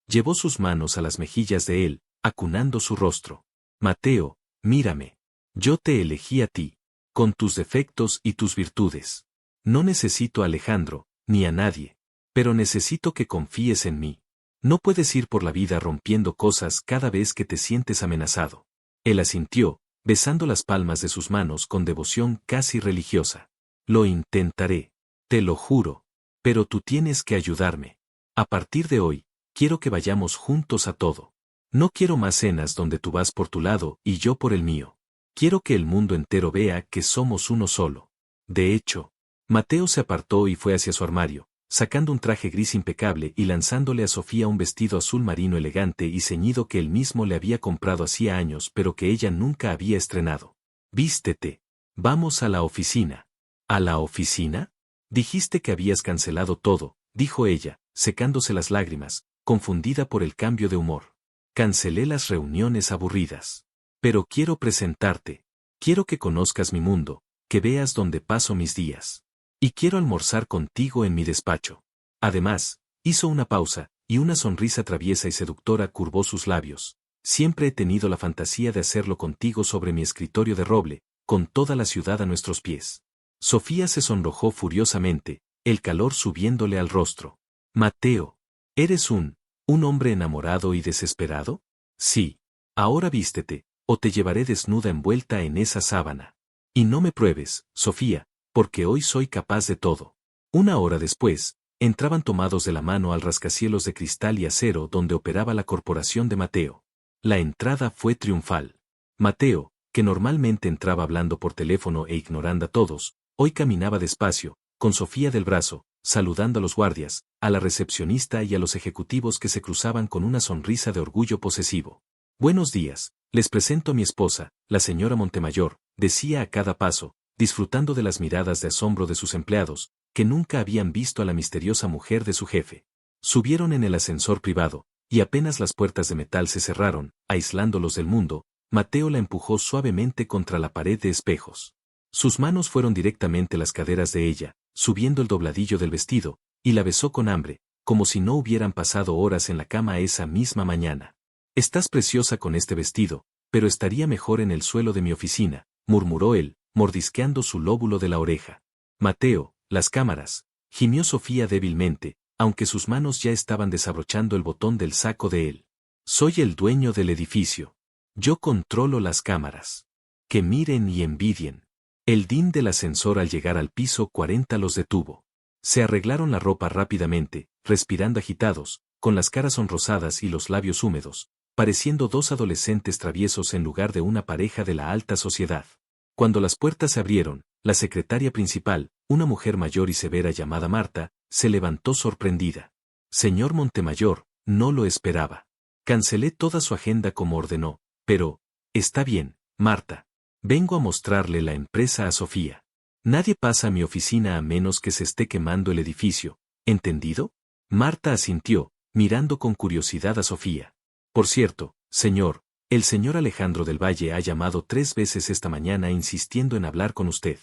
Llevó sus manos a las mejillas de él, acunando su rostro. Mateo, mírame. Yo te elegí a ti, con tus defectos y tus virtudes. No necesito a Alejandro, ni a nadie. Pero necesito que confíes en mí. No puedes ir por la vida rompiendo cosas cada vez que te sientes amenazado. Él asintió, besando las palmas de sus manos con devoción casi religiosa. Lo intentaré. Te lo juro. Pero tú tienes que ayudarme. A partir de hoy, quiero que vayamos juntos a todo. No quiero más cenas donde tú vas por tu lado y yo por el mío. Quiero que el mundo entero vea que somos uno solo. De hecho, Mateo se apartó y fue hacia su armario, sacando un traje gris impecable y lanzándole a Sofía un vestido azul marino elegante y ceñido que él mismo le había comprado hacía años pero que ella nunca había estrenado. Vístete. Vamos a la oficina. ¿A la oficina? Dijiste que habías cancelado todo, dijo ella, secándose las lágrimas, confundida por el cambio de humor. Cancelé las reuniones aburridas. Pero quiero presentarte. Quiero que conozcas mi mundo, que veas dónde paso mis días. Y quiero almorzar contigo en mi despacho. Además, hizo una pausa, y una sonrisa traviesa y seductora curvó sus labios. Siempre he tenido la fantasía de hacerlo contigo sobre mi escritorio de roble, con toda la ciudad a nuestros pies. Sofía se sonrojó furiosamente, el calor subiéndole al rostro. Mateo, ¿eres un hombre enamorado y desesperado? Sí. Ahora vístete, o te llevaré desnuda envuelta en esa sábana. Y no me pruebes, Sofía, porque hoy soy capaz de todo. Una hora después, entraban tomados de la mano al rascacielos de cristal y acero donde operaba la corporación de Mateo. La entrada fue triunfal. Mateo, que normalmente entraba hablando por teléfono e ignorando a todos, hoy caminaba despacio, con Sofía del brazo, saludando a los guardias, a la recepcionista y a los ejecutivos que se cruzaban con una sonrisa de orgullo posesivo. Buenos días, les presento a mi esposa, la señora Montemayor, decía a cada paso, disfrutando de las miradas de asombro de sus empleados, que nunca habían visto a la misteriosa mujer de su jefe. Subieron en el ascensor privado, y apenas las puertas de metal se cerraron, aislándolos del mundo, Mateo la empujó suavemente contra la pared de espejos. Sus manos fueron directamente a las caderas de ella, subiendo el dobladillo del vestido, y la besó con hambre, como si no hubieran pasado horas en la cama esa misma mañana. Estás preciosa con este vestido, pero estaría mejor en el suelo de mi oficina, murmuró él, mordisqueando su lóbulo de la oreja. Mateo, las cámaras, gimió Sofía débilmente, aunque sus manos ya estaban desabrochando el botón del saco de él. Soy el dueño del edificio. Yo controlo las cámaras. Que miren y envidien. El din del ascensor al llegar al piso 40 los detuvo. Se arreglaron la ropa rápidamente, respirando agitados, con las caras sonrosadas y los labios húmedos, pareciendo dos adolescentes traviesos en lugar de una pareja de la alta sociedad. Cuando las puertas se abrieron, la secretaria principal, una mujer mayor y severa llamada Marta, se levantó sorprendida. Señor Montemayor, no lo esperaba. Cancelé toda su agenda como ordenó, pero, está bien, Marta. Vengo a mostrarle la empresa a Sofía. Nadie pasa a mi oficina a menos que se esté quemando el edificio, ¿entendido? Marta asintió, mirando con curiosidad a Sofía. Por cierto, señor, el señor Alejandro del Valle ha llamado 3 veces esta mañana insistiendo en hablar con usted.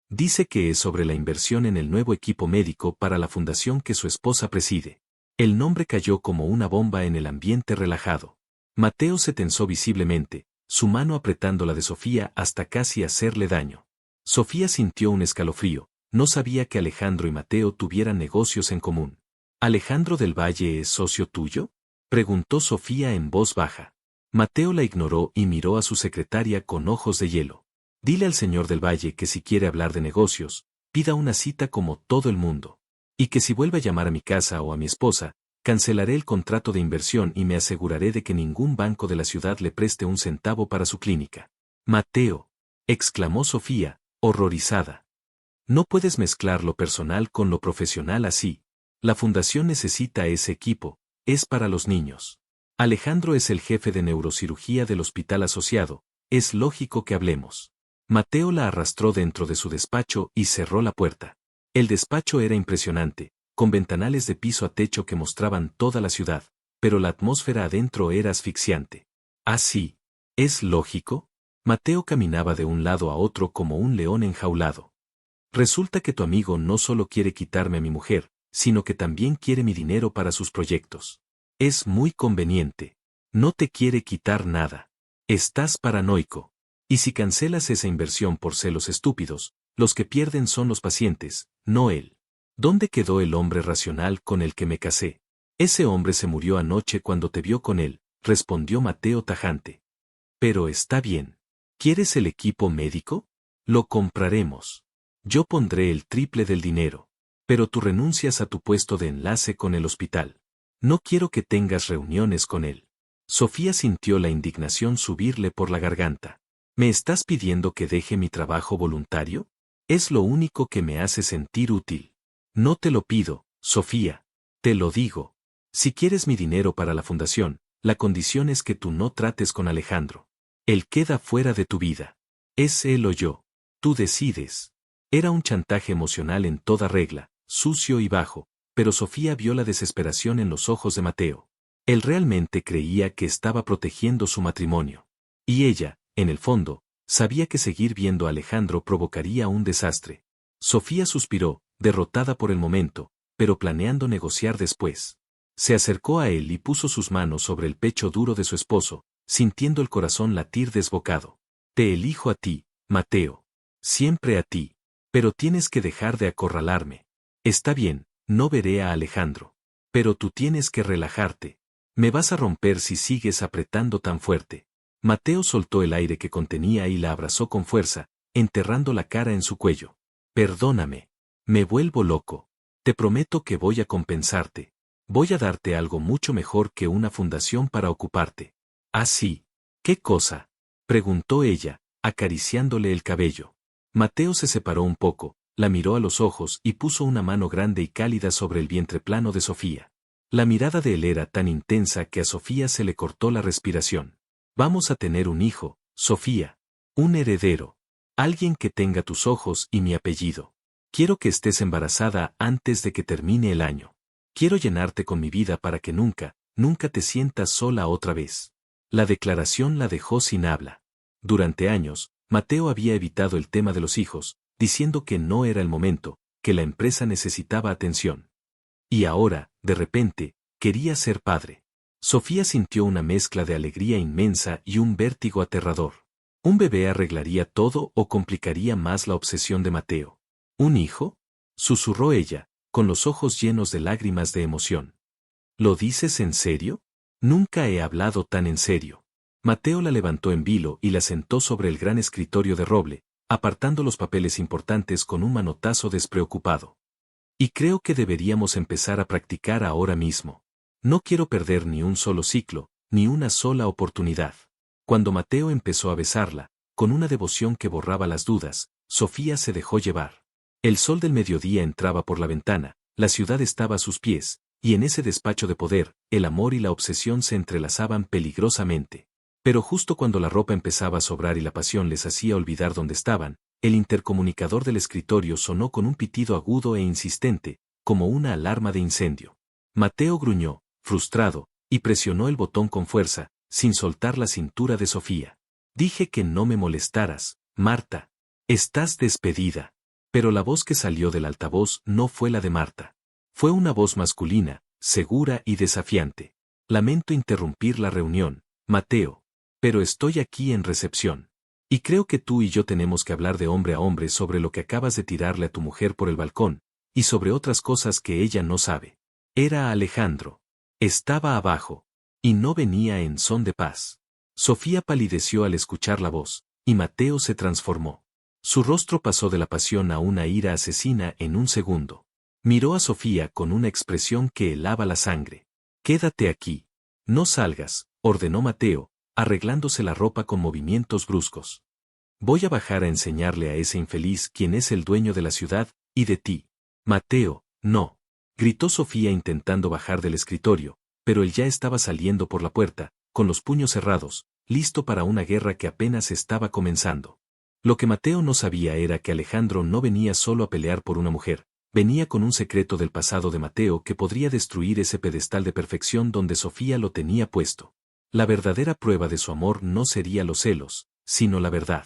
Dice que es sobre la inversión en el nuevo equipo médico para la fundación que su esposa preside. El nombre cayó como una bomba en el ambiente relajado. Mateo se tensó visiblemente, su mano apretando la de Sofía hasta casi hacerle daño. Sofía sintió un escalofrío, no sabía que Alejandro y Mateo tuvieran negocios en común. ¿Alejandro del Valle es socio tuyo?, preguntó Sofía en voz baja. Mateo la ignoró y miró a su secretaria con ojos de hielo. Dile al señor del Valle que si quiere hablar de negocios, pida una cita como todo el mundo. Y que si vuelve a llamar a mi casa o a mi esposa, cancelaré el contrato de inversión y me aseguraré de que ningún banco de la ciudad le preste un centavo para su clínica. Mateo, exclamó Sofía, horrorizada. No puedes mezclar lo personal con lo profesional así. La fundación necesita ese equipo, es para los niños. Alejandro es el jefe de neurocirugía del hospital asociado, es lógico que hablemos. Mateo la arrastró dentro de su despacho y cerró la puerta. El despacho era impresionante, con ventanales de piso a techo que mostraban toda la ciudad, pero la atmósfera adentro era asfixiante. ¿Ah, sí? ¿Es lógico? Mateo caminaba de un lado a otro como un león enjaulado. Resulta que tu amigo no solo quiere quitarme a mi mujer, sino que también quiere mi dinero para sus proyectos. Es muy conveniente. No te quiere quitar nada. Estás paranoico. Y si cancelas esa inversión por celos estúpidos, los que pierden son los pacientes, no él. ¿Dónde quedó el hombre racional con el que me casé? Ese hombre se murió anoche cuando te vio con él, respondió Mateo tajante. Pero está bien. ¿Quieres el equipo médico? Lo compraremos. Yo pondré el triple del dinero. Pero tú renuncias a tu puesto de enlace con el hospital. No quiero que tengas reuniones con él. Sofía sintió la indignación subirle por la garganta. ¿Me estás pidiendo que deje mi trabajo voluntario? Es lo único que me hace sentir útil. No te lo pido, Sofía. Te lo digo. Si quieres mi dinero para la fundación, la condición es que tú no trates con Alejandro. Él queda fuera de tu vida. Es él o yo. Tú decides. Era un chantaje emocional en toda regla, sucio y bajo, pero Sofía vio la desesperación en los ojos de Mateo. Él realmente creía que estaba protegiendo su matrimonio. Y ella, en el fondo, sabía que seguir viendo a Alejandro provocaría un desastre. Sofía suspiró, derrotada por el momento, pero planeando negociar después. Se acercó a él y puso sus manos sobre el pecho duro de su esposo, sintiendo el corazón latir desbocado. Te elijo a ti, Mateo. Siempre a ti. Pero tienes que dejar de acorralarme. Está bien, no veré a Alejandro. Pero tú tienes que relajarte. Me vas a romper si sigues apretando tan fuerte. Mateo soltó el aire que contenía y la abrazó con fuerza, enterrando la cara en su cuello. Perdóname. Me vuelvo loco. Te prometo que voy a compensarte. Voy a darte algo mucho mejor que una fundación para ocuparte. ¿Ah, sí? ¿Qué cosa? Preguntó ella, acariciándole el cabello. Mateo se separó un poco, la miró a los ojos y puso una mano grande y cálida sobre el vientre plano de Sofía. La mirada de él era tan intensa que a Sofía se le cortó la respiración. Vamos a tener un hijo, Sofía. Un heredero. Alguien que tenga tus ojos y mi apellido. Quiero que estés embarazada antes de que termine el año. Quiero llenarte con mi vida para que nunca, nunca te sientas sola otra vez. La declaración la dejó sin habla. Durante años, Mateo había evitado el tema de los hijos, diciendo que no era el momento, que la empresa necesitaba atención. Y ahora, de repente, quería ser padre. Sofía sintió una mezcla de alegría inmensa y un vértigo aterrador. ¿Un bebé arreglaría todo o complicaría más la obsesión de Mateo? ¿Un hijo? Susurró ella, con los ojos llenos de lágrimas de emoción. ¿Lo dices en serio? Nunca he hablado tan en serio. Mateo la levantó en vilo y la sentó sobre el gran escritorio de roble, apartando los papeles importantes con un manotazo despreocupado. Y creo que deberíamos empezar a practicar ahora mismo. No quiero perder ni un solo ciclo, ni una sola oportunidad. Cuando Mateo empezó a besarla, con una devoción que borraba las dudas, Sofía se dejó llevar. El sol del mediodía entraba por la ventana, la ciudad estaba a sus pies, y en ese despacho de poder, el amor y la obsesión se entrelazaban peligrosamente. Pero justo cuando la ropa empezaba a sobrar y la pasión les hacía olvidar dónde estaban, el intercomunicador del escritorio sonó con un pitido agudo e insistente, como una alarma de incendio. Mateo gruñó, frustrado, y presionó el botón con fuerza, sin soltar la cintura de Sofía. Dije que no me molestaras, Marta. Estás despedida. Pero la voz que salió del altavoz no fue la de Marta. Fue una voz masculina, segura y desafiante. Lamento interrumpir la reunión, Mateo. Pero estoy aquí en recepción. Y creo que tú y yo tenemos que hablar de hombre a hombre sobre lo que acabas de tirarle a tu mujer por el balcón, y sobre otras cosas que ella no sabe. Era Alejandro. Estaba abajo. Y no venía en son de paz. Sofía palideció al escuchar la voz, y Mateo se transformó. Su rostro pasó de la pasión a una ira asesina en un segundo. Miró a Sofía con una expresión que helaba la sangre. Quédate aquí. No salgas, ordenó Mateo, arreglándose la ropa con movimientos bruscos. Voy a bajar a enseñarle a ese infeliz quién es el dueño de la ciudad, y de ti. Mateo, no. Gritó Sofía intentando bajar del escritorio, pero él ya estaba saliendo por la puerta, con los puños cerrados, listo para una guerra que apenas estaba comenzando. Lo que Mateo no sabía era que Alejandro no venía solo a pelear por una mujer, venía con un secreto del pasado de Mateo que podría destruir ese pedestal de perfección donde Sofía lo tenía puesto. La verdadera prueba de su amor no sería los celos, sino la verdad.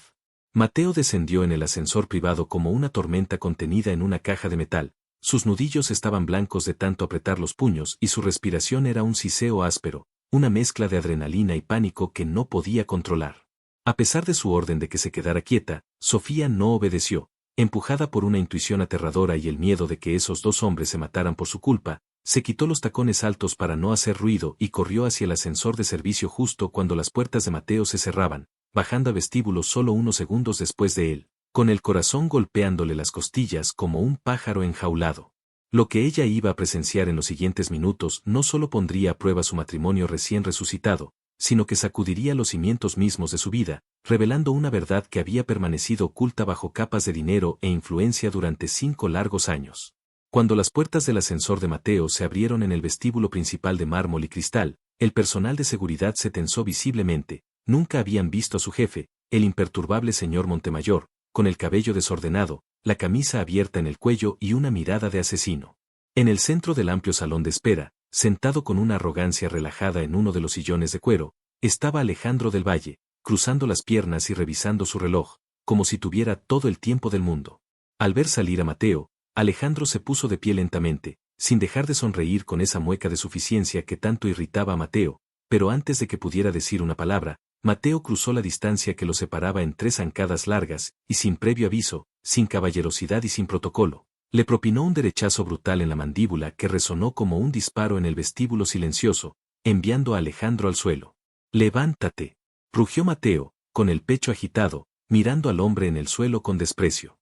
Mateo descendió en el ascensor privado como una tormenta contenida en una caja de metal, sus nudillos estaban blancos de tanto apretar los puños y su respiración era un siseo áspero, una mezcla de adrenalina y pánico que no podía controlar. A pesar de su orden de que se quedara quieta, Sofía no obedeció, empujada por una intuición aterradora y el miedo de que esos dos hombres se mataran por su culpa, se quitó los tacones altos para no hacer ruido y corrió hacia el ascensor de servicio justo cuando las puertas de Mateo se cerraban, bajando a vestíbulo solo unos segundos después de él, con el corazón golpeándole las costillas como un pájaro enjaulado. Lo que ella iba a presenciar en los siguientes minutos no solo pondría a prueba su matrimonio recién resucitado, sino que sacudiría los cimientos mismos de su vida, revelando una verdad que había permanecido oculta bajo capas de dinero e influencia durante 5 largos años. Cuando las puertas del ascensor de Mateo se abrieron en el vestíbulo principal de mármol y cristal, el personal de seguridad se tensó visiblemente. Nunca habían visto a su jefe, el imperturbable señor Montemayor, con el cabello desordenado, la camisa abierta en el cuello y una mirada de asesino. En el centro del amplio salón de espera, sentado con una arrogancia relajada en uno de los sillones de cuero, estaba Alejandro del Valle, cruzando las piernas y revisando su reloj, como si tuviera todo el tiempo del mundo. Al ver salir a Mateo, Alejandro se puso de pie lentamente, sin dejar de sonreír con esa mueca de suficiencia que tanto irritaba a Mateo, pero antes de que pudiera decir una palabra, Mateo cruzó la distancia que lo separaba en 3 zancadas largas, y sin previo aviso, sin caballerosidad y sin protocolo. Le propinó un derechazo brutal en la mandíbula que resonó como un disparo en el vestíbulo silencioso, enviando a Alejandro al suelo. «Levántate», rugió Mateo, con el pecho agitado, mirando al hombre en el suelo con desprecio.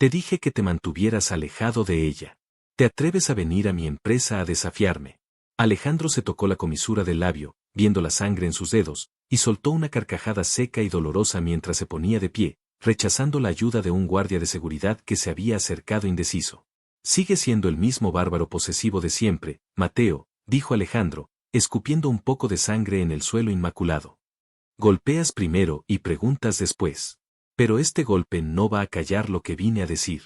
Te dije que te mantuvieras alejado de ella. ¿Te atreves a venir a mi empresa a desafiarme? Alejandro se tocó la comisura del labio, viendo la sangre en sus dedos, y soltó una carcajada seca y dolorosa mientras se ponía de pie, rechazando la ayuda de un guardia de seguridad que se había acercado indeciso. Sigue siendo el mismo bárbaro posesivo de siempre, Mateo, dijo Alejandro, escupiendo un poco de sangre en el suelo inmaculado. Golpeas primero y preguntas después. Pero este golpe no va a callar lo que vine a decir.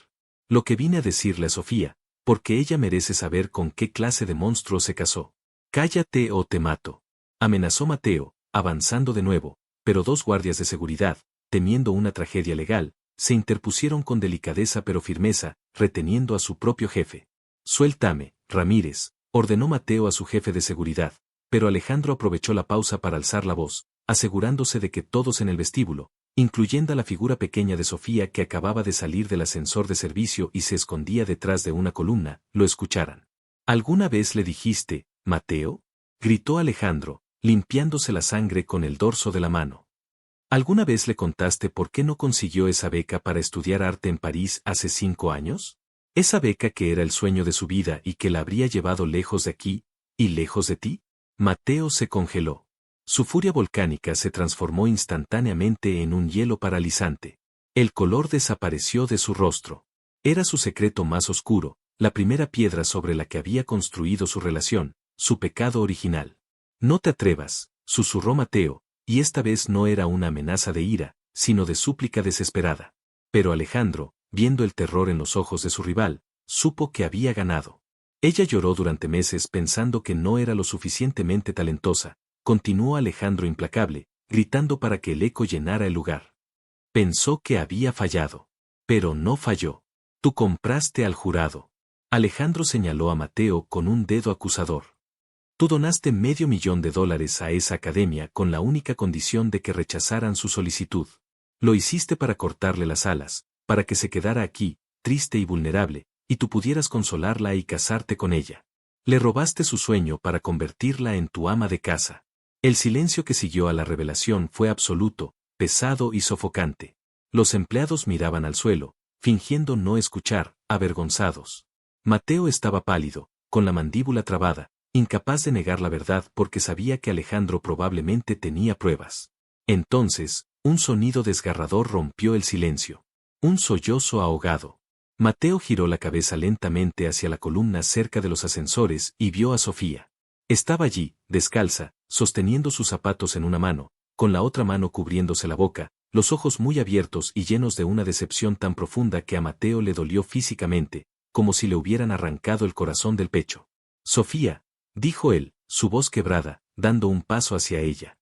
Lo que vine a decirle a Sofía, porque ella merece saber con qué clase de monstruo se casó. Cállate o te mato. Amenazó Mateo, avanzando de nuevo, pero dos guardias de seguridad, temiendo una tragedia legal, se interpusieron con delicadeza pero firmeza, reteniendo a su propio jefe. Suéltame, Ramírez, ordenó Mateo a su jefe de seguridad, pero Alejandro aprovechó la pausa para alzar la voz, asegurándose de que todos en el vestíbulo, incluyendo a la figura pequeña de Sofía que acababa de salir del ascensor de servicio y se escondía detrás de una columna, lo escucharan. ¿Alguna vez le dijiste, Mateo? Gritó Alejandro, limpiándose la sangre con el dorso de la mano. ¿Alguna vez le contaste por qué no consiguió esa beca para estudiar arte en París hace 5 años? Esa beca que era el sueño de su vida y que la habría llevado lejos de aquí, y lejos de ti. Mateo se congeló. Su furia volcánica se transformó instantáneamente en un hielo paralizante. El color desapareció de su rostro. Era su secreto más oscuro, la primera piedra sobre la que había construido su relación, su pecado original. No te atrevas, susurró Mateo, y esta vez no era una amenaza de ira, sino de súplica desesperada. Pero Alejandro, viendo el terror en los ojos de su rival, supo que había ganado. Ella lloró durante meses pensando que no era lo suficientemente talentosa. Continuó Alejandro implacable, gritando para que el eco llenara el lugar. Pensó que había fallado. Pero no falló. Tú compraste al jurado. Alejandro señaló a Mateo con un dedo acusador. Tú donaste $500,000 a esa academia con la única condición de que rechazaran su solicitud. Lo hiciste para cortarle las alas, para que se quedara aquí, triste y vulnerable, y tú pudieras consolarla y casarte con ella. Le robaste su sueño para convertirla en tu ama de casa. El silencio que siguió a la revelación fue absoluto, pesado y sofocante. Los empleados miraban al suelo, fingiendo no escuchar, avergonzados. Mateo estaba pálido, con la mandíbula trabada, incapaz de negar la verdad porque sabía que Alejandro probablemente tenía pruebas. Entonces, un sonido desgarrador rompió el silencio. Un sollozo ahogado. Mateo giró la cabeza lentamente hacia la columna cerca de los ascensores y vio a Sofía. Estaba allí, descalza, sosteniendo sus zapatos en una mano, con la otra mano cubriéndose la boca, los ojos muy abiertos y llenos de una decepción tan profunda que a Mateo le dolió físicamente, como si le hubieran arrancado el corazón del pecho. Sofía, dijo él, su voz quebrada, dando un paso hacia ella.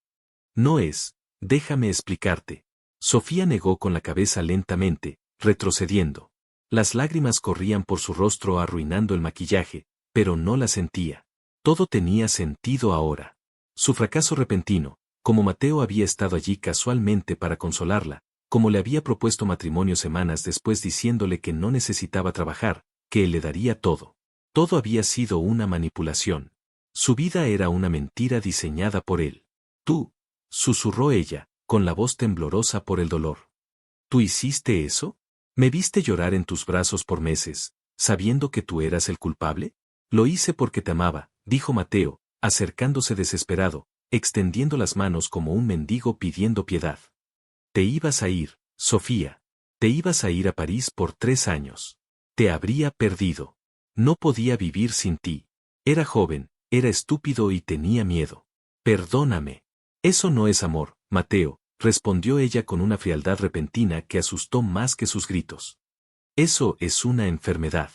No es, déjame explicarte. Sofía negó con la cabeza lentamente, retrocediendo. Las lágrimas corrían por su rostro arruinando el maquillaje, pero no la sentía. Todo tenía sentido ahora. Su fracaso repentino, como Mateo había estado allí casualmente para consolarla, como le había propuesto matrimonio semanas después diciéndole que no necesitaba trabajar, que él le daría todo. Todo había sido una manipulación. Su vida era una mentira diseñada por él. Tú, susurró ella, con la voz temblorosa por el dolor. ¿Tú hiciste eso? ¿Me viste llorar en tus brazos por meses, sabiendo que tú eras el culpable? Lo hice porque te amaba, dijo Mateo, acercándose desesperado, extendiendo las manos como un mendigo pidiendo piedad. Te ibas a ir, Sofía. Te ibas a ir a París por 3 años. Te habría perdido. No podía vivir sin ti. Era joven, era estúpido y tenía miedo. Perdóname. Eso no es amor, Mateo, respondió ella con una frialdad repentina que asustó más que sus gritos. Eso es una enfermedad.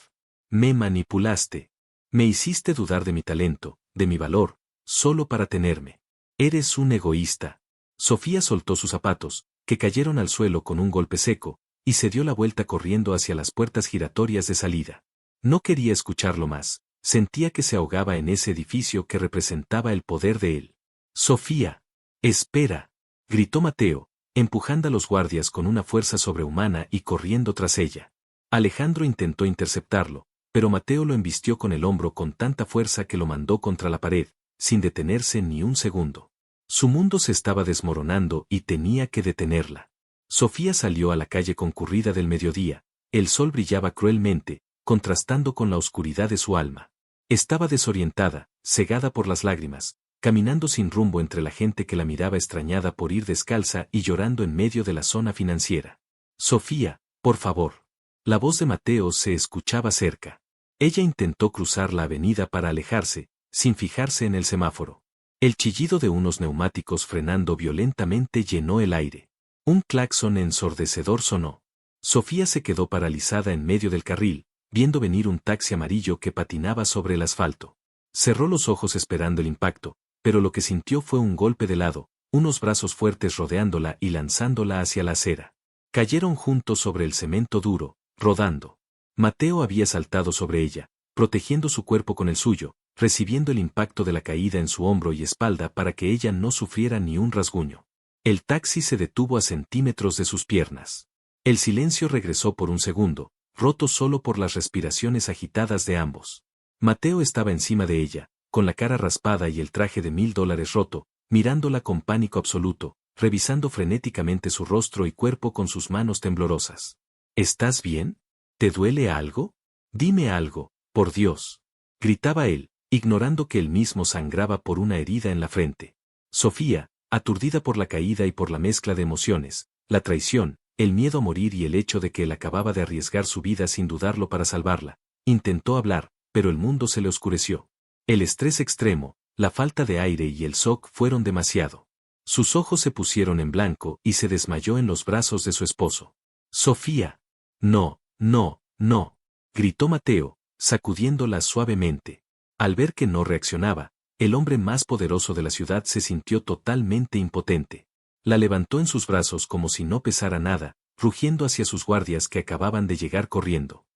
Me manipulaste. Me hiciste dudar de mi talento, de mi valor, solo para tenerme. Eres un egoísta. Sofía soltó sus zapatos, que cayeron al suelo con un golpe seco, y se dio la vuelta corriendo hacia las puertas giratorias de salida. No quería escucharlo más, sentía que se ahogaba en ese edificio que representaba el poder de él. Sofía. Espera. Gritó Mateo, empujando a los guardias con una fuerza sobrehumana y corriendo tras ella. Alejandro intentó interceptarlo, pero Mateo lo embistió con el hombro con tanta fuerza que lo mandó contra la pared, sin detenerse ni un segundo. Su mundo se estaba desmoronando y tenía que detenerla. Sofía salió a la calle concurrida del mediodía, El sol brillaba cruelmente, contrastando con la oscuridad de su alma. Estaba desorientada, cegada por las lágrimas, caminando sin rumbo entre la gente que la miraba extrañada por ir descalza y llorando en medio de la zona financiera. Sofía, por favor. La voz de Mateo se escuchaba cerca. Ella intentó cruzar la avenida para alejarse, sin fijarse en el semáforo. El chillido de unos neumáticos frenando violentamente llenó el aire. Un claxon ensordecedor sonó. Sofía se quedó paralizada en medio del carril, viendo venir un taxi amarillo que patinaba sobre el asfalto. Cerró los ojos esperando el impacto, pero lo que sintió fue un golpe de lado, unos brazos fuertes rodeándola y lanzándola hacia la acera. Cayeron juntos sobre el cemento duro, rodando. Mateo había saltado sobre ella, protegiendo su cuerpo con el suyo, recibiendo el impacto de la caída en su hombro y espalda para que ella no sufriera ni un rasguño. El taxi se detuvo a centímetros de sus piernas. El silencio regresó por un segundo, roto solo por las respiraciones agitadas de ambos. Mateo estaba encima de ella, con la cara raspada y el traje de $1000 roto, mirándola con pánico absoluto, revisando frenéticamente su rostro y cuerpo con sus manos temblorosas. ¿Estás bien? ¿Te duele algo? Dime algo, por Dios. Gritaba él, ignorando que él mismo sangraba por una herida en la frente. Sofía, aturdida por la caída y por la mezcla de emociones, la traición, el miedo a morir y el hecho de que él acababa de arriesgar su vida sin dudarlo para salvarla, intentó hablar, pero el mundo se le oscureció. El estrés extremo, la falta de aire y el shock fueron demasiado. Sus ojos se pusieron en blanco y se desmayó en los brazos de su esposo. Sofía. No, no, no. Gritó Mateo, sacudiéndola suavemente. Al ver que no reaccionaba, el hombre más poderoso de la ciudad se sintió totalmente impotente. La levantó en sus brazos como si no pesara nada, rugiendo hacia sus guardias que acababan de llegar corriendo.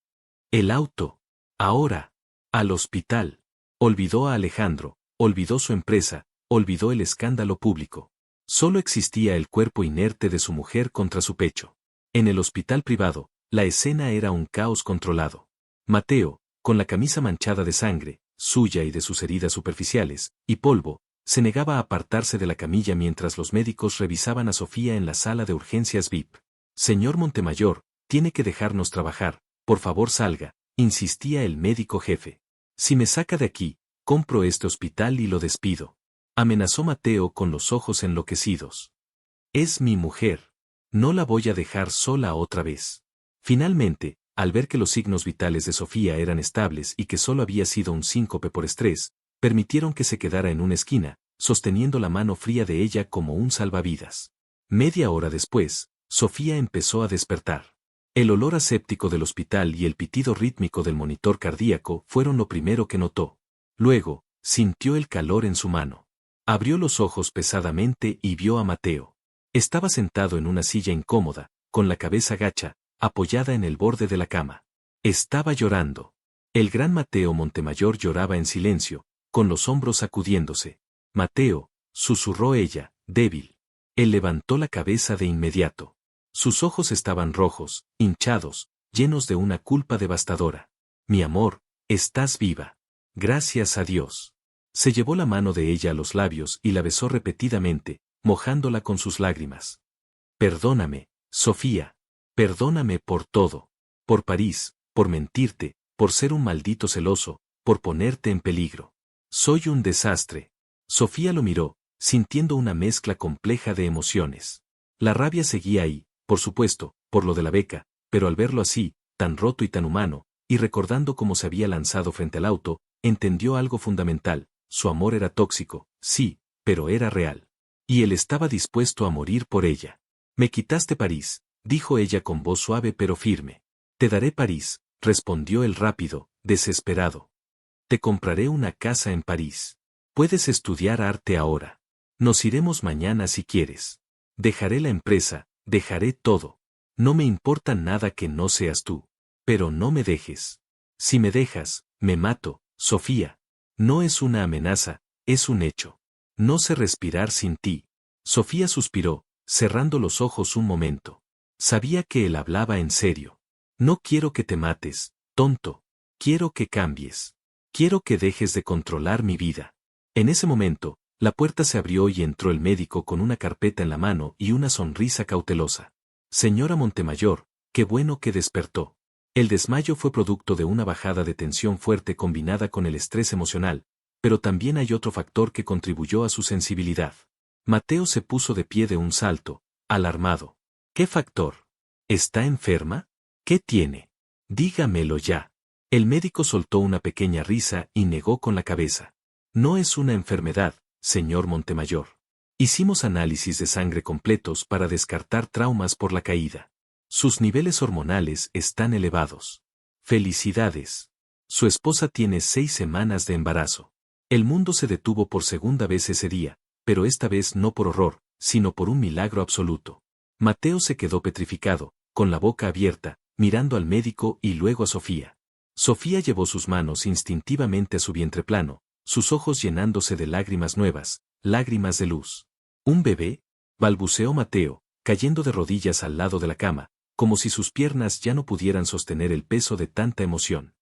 El auto. Ahora. Al hospital. Olvidó a Alejandro, olvidó su empresa, olvidó el escándalo público. Solo existía el cuerpo inerte de su mujer contra su pecho. En el hospital privado, la escena era un caos controlado. Mateo, con la camisa manchada de sangre, suya y de sus heridas superficiales, y polvo, se negaba a apartarse de la camilla mientras los médicos revisaban a Sofía en la sala de urgencias VIP. Señor Montemayor, tiene que dejarnos trabajar, por favor salga, insistía el médico jefe. Si me saca de aquí, compro este hospital y lo despido. Amenazó Mateo con los ojos enloquecidos. Es mi mujer. No la voy a dejar sola otra vez. Finalmente, al ver que los signos vitales de Sofía eran estables y que solo había sido un síncope por estrés, permitieron que se quedara en una esquina, sosteniendo la mano fría de ella como un salvavidas. Media hora después, Sofía empezó a despertar. El olor aséptico del hospital y el pitido rítmico del monitor cardíaco fueron lo primero que notó. Luego, sintió el calor en su mano. Abrió los ojos pesadamente y vio a Mateo. Estaba sentado en una silla incómoda, con la cabeza gacha, apoyada en el borde de la cama. Estaba llorando. El gran Mateo Montemayor lloraba en silencio, con los hombros sacudiéndose. Mateo, susurró ella, débil. Él levantó la cabeza de inmediato. Sus ojos estaban rojos, hinchados, llenos de una culpa devastadora. Mi amor, estás viva. Gracias a Dios. Se llevó la mano de ella a los labios y la besó repetidamente, mojándola con sus lágrimas. Perdóname, Sofía. Perdóname por todo. Por París, por mentirte, por ser un maldito celoso, por ponerte en peligro. Soy un desastre. Sofía lo miró, sintiendo una mezcla compleja de emociones. La rabia seguía ahí, por supuesto, por lo de la beca, pero al verlo así, tan roto y tan humano, y recordando cómo se había lanzado frente al auto, entendió algo fundamental: su amor era tóxico, sí, pero era real. Y él estaba dispuesto a morir por ella. Me quitaste París, dijo ella con voz suave pero firme. Te daré París, respondió él rápido, desesperado. Te compraré una casa en París. Puedes estudiar arte ahora. Nos iremos mañana si quieres. Dejaré la empresa, dejaré todo. No me importa nada que no seas tú. Pero no me dejes. Si me dejas, me mato, Sofía. No es una amenaza, es un hecho. No sé respirar sin ti. Sofía suspiró, cerrando los ojos un momento. Sabía que él hablaba en serio. No quiero que te mates, tonto. Quiero que cambies. Quiero que dejes de controlar mi vida. En ese momento, la puerta se abrió y entró el médico con una carpeta en la mano y una sonrisa cautelosa. Señora Montemayor, qué bueno que despertó. El desmayo fue producto de una bajada de tensión fuerte combinada con el estrés emocional, pero también hay otro factor que contribuyó a su sensibilidad. Mateo se puso de pie de un salto, alarmado. ¿Qué factor? ¿Está enferma? ¿Qué tiene? Dígamelo ya. El médico soltó una pequeña risa y negó con la cabeza. No es una enfermedad, señor Montemayor. Hicimos análisis de sangre completos para descartar traumas por la caída. Sus niveles hormonales están elevados. Felicidades. Su esposa tiene 6 semanas de embarazo. El mundo se detuvo por segunda vez ese día, pero esta vez no por horror, sino por un milagro absoluto. Mateo se quedó petrificado, con la boca abierta, mirando al médico y luego a Sofía. Sofía llevó sus manos instintivamente a su vientre plano, sus ojos llenándose de lágrimas nuevas, lágrimas de luz. ¿Un bebé? Balbuceó Mateo, cayendo de rodillas al lado de la cama, como si sus piernas ya no pudieran sostener el peso de tanta emoción.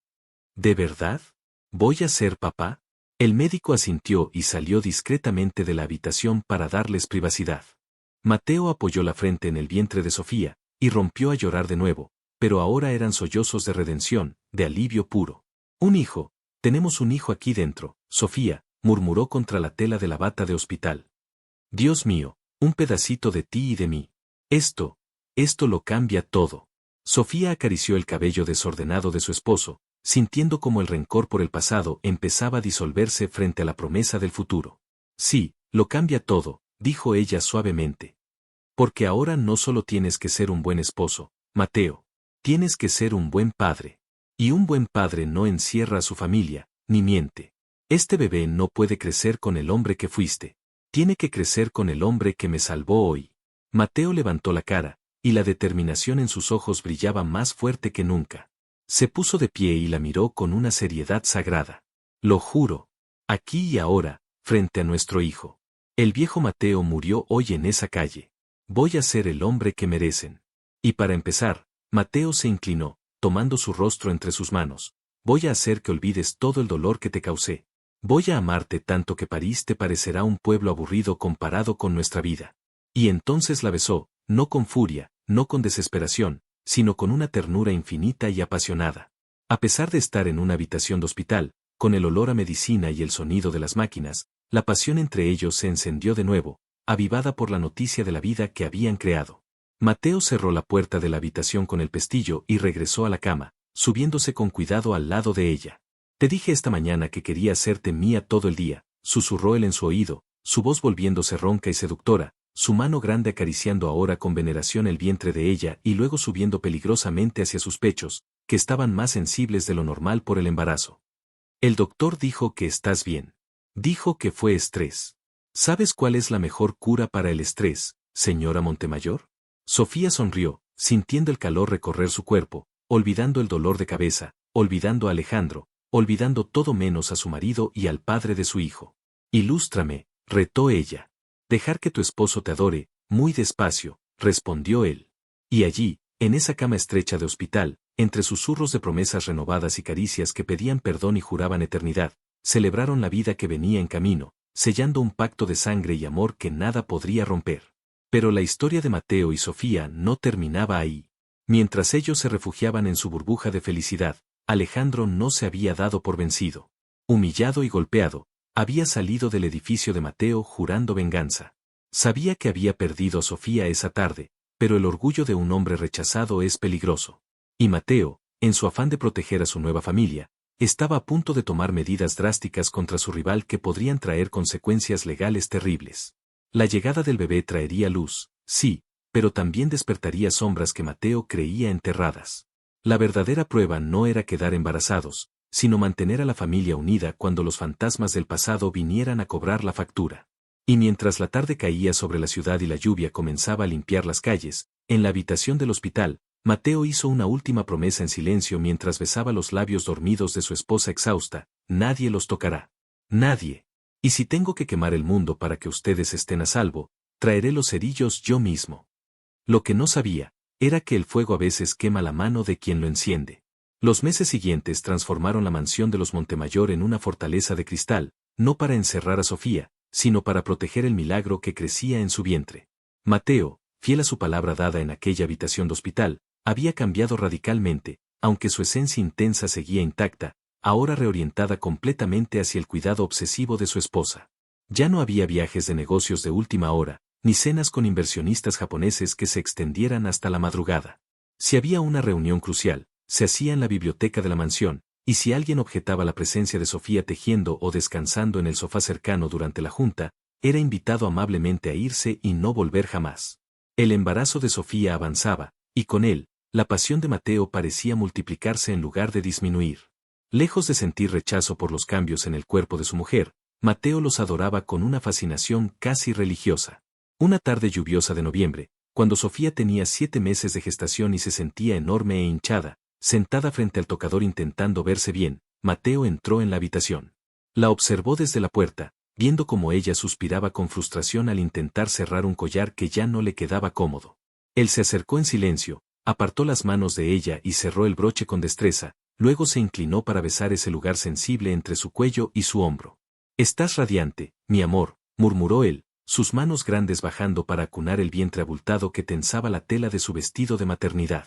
¿De verdad? ¿Voy a ser papá? El médico asintió y salió discretamente de la habitación para darles privacidad. Mateo apoyó la frente en el vientre de Sofía, y rompió a llorar de nuevo, pero ahora eran sollozos de redención, de alivio puro. Un hijo, tenemos un hijo aquí dentro, Sofía, murmuró contra la tela de la bata de hospital. Dios mío, un pedacito de ti y de mí. Esto lo cambia todo. Sofía acarició el cabello desordenado de su esposo, sintiendo como el rencor por el pasado empezaba a disolverse frente a la promesa del futuro. Sí, lo cambia todo, dijo ella suavemente. Porque ahora no solo tienes que ser un buen esposo, Mateo, tienes que ser un buen padre. Y un buen padre no encierra a su familia, ni miente. Este bebé no puede crecer con el hombre que fuiste. Tiene que crecer con el hombre que me salvó hoy. Mateo levantó la cara, y la determinación en sus ojos brillaba más fuerte que nunca. Se puso de pie y la miró con una seriedad sagrada. Lo juro, aquí y ahora, frente a nuestro hijo. El viejo Mateo murió hoy en esa calle. Voy a ser el hombre que merecen. Y para empezar, Mateo se inclinó, tomando su rostro entre sus manos. Voy a hacer que olvides todo el dolor que te causé. Voy a amarte tanto que París te parecerá un pueblo aburrido comparado con nuestra vida. Y entonces la besó, no con furia, no con desesperación, sino con una ternura infinita y apasionada. A pesar de estar en una habitación de hospital, con el olor a medicina y el sonido de las máquinas, la pasión entre ellos se encendió de nuevo, avivada por la noticia de la vida que habían creado. Mateo cerró la puerta de la habitación con el pestillo y regresó a la cama, subiéndose con cuidado al lado de ella. Te dije esta mañana que quería hacerte mía todo el día, susurró él en su oído, su voz volviéndose ronca y seductora, su mano grande acariciando ahora con veneración el vientre de ella y luego subiendo peligrosamente hacia sus pechos, que estaban más sensibles de lo normal por el embarazo. El doctor dijo que estás bien. Dijo que fue estrés. ¿Sabes cuál es la mejor cura para el estrés, señora Montemayor? Sofía sonrió, sintiendo el calor recorrer su cuerpo, olvidando el dolor de cabeza, olvidando a Alejandro, olvidando todo menos a su marido y al padre de su hijo. Ilústrame, retó ella. Dejar que tu esposo te adore, muy despacio, respondió él. Y allí, en esa cama estrecha de hospital, entre susurros de promesas renovadas y caricias que pedían perdón y juraban eternidad, celebraron la vida que venía en camino, sellando un pacto de sangre y amor que nada podría romper. Pero la historia de Mateo y Sofía no terminaba ahí. Mientras ellos se refugiaban en su burbuja de felicidad, Alejandro no se había dado por vencido. Humillado y golpeado, había salido del edificio de Mateo jurando venganza. Sabía que había perdido a Sofía esa tarde, pero el orgullo de un hombre rechazado es peligroso. Y Mateo, en su afán de proteger a su nueva familia, estaba a punto de tomar medidas drásticas contra su rival que podrían traer consecuencias legales terribles. La llegada del bebé traería luz, sí, pero también despertaría sombras que Mateo creía enterradas. La verdadera prueba no era quedar embarazados, sino mantener a la familia unida cuando los fantasmas del pasado vinieran a cobrar la factura. Y mientras la tarde caía sobre la ciudad y la lluvia comenzaba a limpiar las calles, en la habitación del hospital, Mateo hizo una última promesa en silencio mientras besaba los labios dormidos de su esposa exhausta: nadie los tocará. Nadie. Y si tengo que quemar el mundo para que ustedes estén a salvo, traeré los cerillos yo mismo. Lo que no sabía, era que el fuego a veces quema la mano de quien lo enciende. Los meses siguientes transformaron la mansión de los Montemayor en una fortaleza de cristal, no para encerrar a Sofía, sino para proteger el milagro que crecía en su vientre. Mateo, fiel a su palabra dada en aquella habitación de hospital, había cambiado radicalmente, aunque su esencia intensa seguía intacta, ahora reorientada completamente hacia el cuidado obsesivo de su esposa. Ya no había viajes de negocios de última hora, ni cenas con inversionistas japoneses que se extendieran hasta la madrugada. Si había una reunión crucial, se hacía en la biblioteca de la mansión, y si alguien objetaba la presencia de Sofía tejiendo o descansando en el sofá cercano durante la junta, era invitado amablemente a irse y no volver jamás. El embarazo de Sofía avanzaba, y con él, la pasión de Mateo parecía multiplicarse en lugar de disminuir. Lejos de sentir rechazo por los cambios en el cuerpo de su mujer, Mateo los adoraba con una fascinación casi religiosa. Una tarde lluviosa de noviembre, cuando Sofía tenía 7 meses de gestación y se sentía enorme e hinchada, sentada frente al tocador intentando verse bien, Mateo entró en la habitación. La observó desde la puerta, viendo cómo ella suspiraba con frustración al intentar cerrar un collar que ya no le quedaba cómodo. Él se acercó en silencio, apartó las manos de ella y cerró el broche con destreza, luego se inclinó para besar ese lugar sensible entre su cuello y su hombro. «Estás radiante, mi amor», murmuró él, sus manos grandes bajando para acunar el vientre abultado que tensaba la tela de su vestido de maternidad.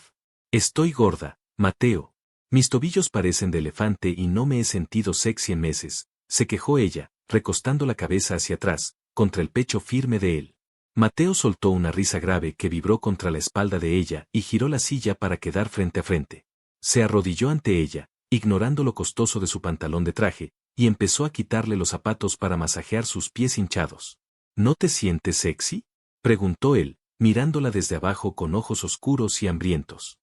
«Estoy gorda, Mateo. Mis tobillos parecen de elefante y no me he sentido sexy en meses», se quejó ella, recostando la cabeza hacia atrás, contra el pecho firme de él. Mateo soltó una risa grave que vibró contra la espalda de ella y giró la silla para quedar frente a frente. Se arrodilló ante ella, ignorando lo costoso de su pantalón de traje, y empezó a quitarle los zapatos para masajear sus pies hinchados. «¿No te sientes sexy?», preguntó él, mirándola desde abajo con ojos oscuros y hambrientos.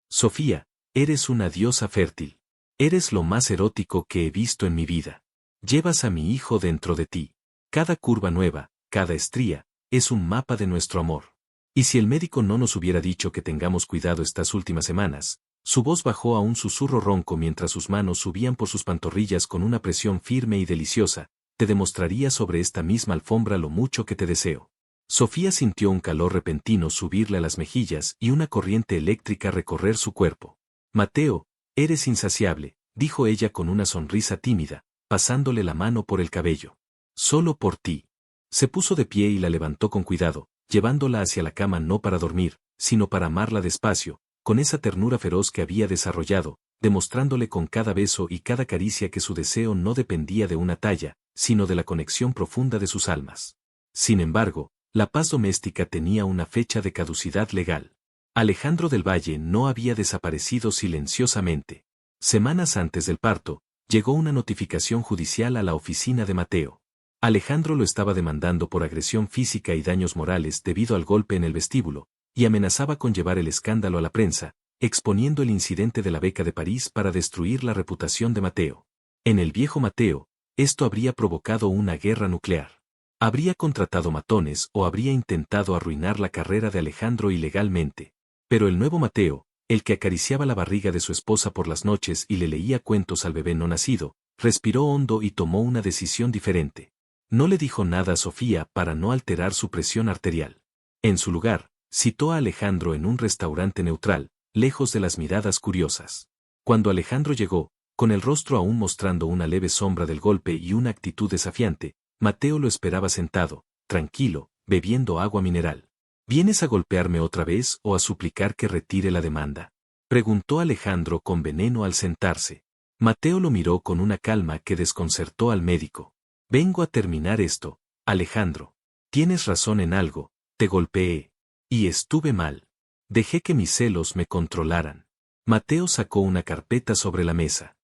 «Sofía, eres una diosa fértil. Eres lo más erótico que he visto en mi vida. Llevas a mi hijo dentro de ti. Cada curva nueva, cada estría, es un mapa de nuestro amor. Y si el médico no nos hubiera dicho que tengamos cuidado estas últimas semanas», su voz bajó a un susurro ronco mientras sus manos subían por sus pantorrillas con una presión firme y deliciosa, «te demostraría sobre esta misma alfombra lo mucho que te deseo». Sofía sintió un calor repentino subirle a las mejillas y una corriente eléctrica recorrer su cuerpo. «Mateo, eres insaciable», dijo ella con una sonrisa tímida, pasándole la mano por el cabello. «Solo por ti». Se puso de pie y la levantó con cuidado, llevándola hacia la cama no para dormir, sino para amarla despacio, con esa ternura feroz que había desarrollado, demostrándole con cada beso y cada caricia que su deseo no dependía de una talla, sino de la conexión profunda de sus almas. Sin embargo, la paz doméstica tenía una fecha de caducidad legal. Alejandro del Valle no había desaparecido silenciosamente. Semanas antes del parto, llegó una notificación judicial a la oficina de Mateo. Alejandro lo estaba demandando por agresión física y daños morales debido al golpe en el vestíbulo, y amenazaba con llevar el escándalo a la prensa, exponiendo el incidente de la beca de París para destruir la reputación de Mateo. En el viejo Mateo, esto habría provocado una guerra nuclear. Habría contratado matones o habría intentado arruinar la carrera de Alejandro ilegalmente. Pero el nuevo Mateo, el que acariciaba la barriga de su esposa por las noches y le leía cuentos al bebé no nacido, respiró hondo y tomó una decisión diferente. No le dijo nada a Sofía para no alterar su presión arterial. En su lugar, citó a Alejandro en un restaurante neutral, lejos de las miradas curiosas. Cuando Alejandro llegó, con el rostro aún mostrando una leve sombra del golpe y una actitud desafiante, Mateo lo esperaba sentado, tranquilo, bebiendo agua mineral. «¿Vienes a golpearme otra vez o a suplicar que retire la demanda?», preguntó Alejandro con veneno al sentarse. Mateo lo miró con una calma que desconcertó al médico. «Vengo a terminar esto, Alejandro. Tienes razón en algo, te golpeé. Y estuve mal. Dejé que mis celos me controlaran». Mateo sacó una carpeta sobre la mesa.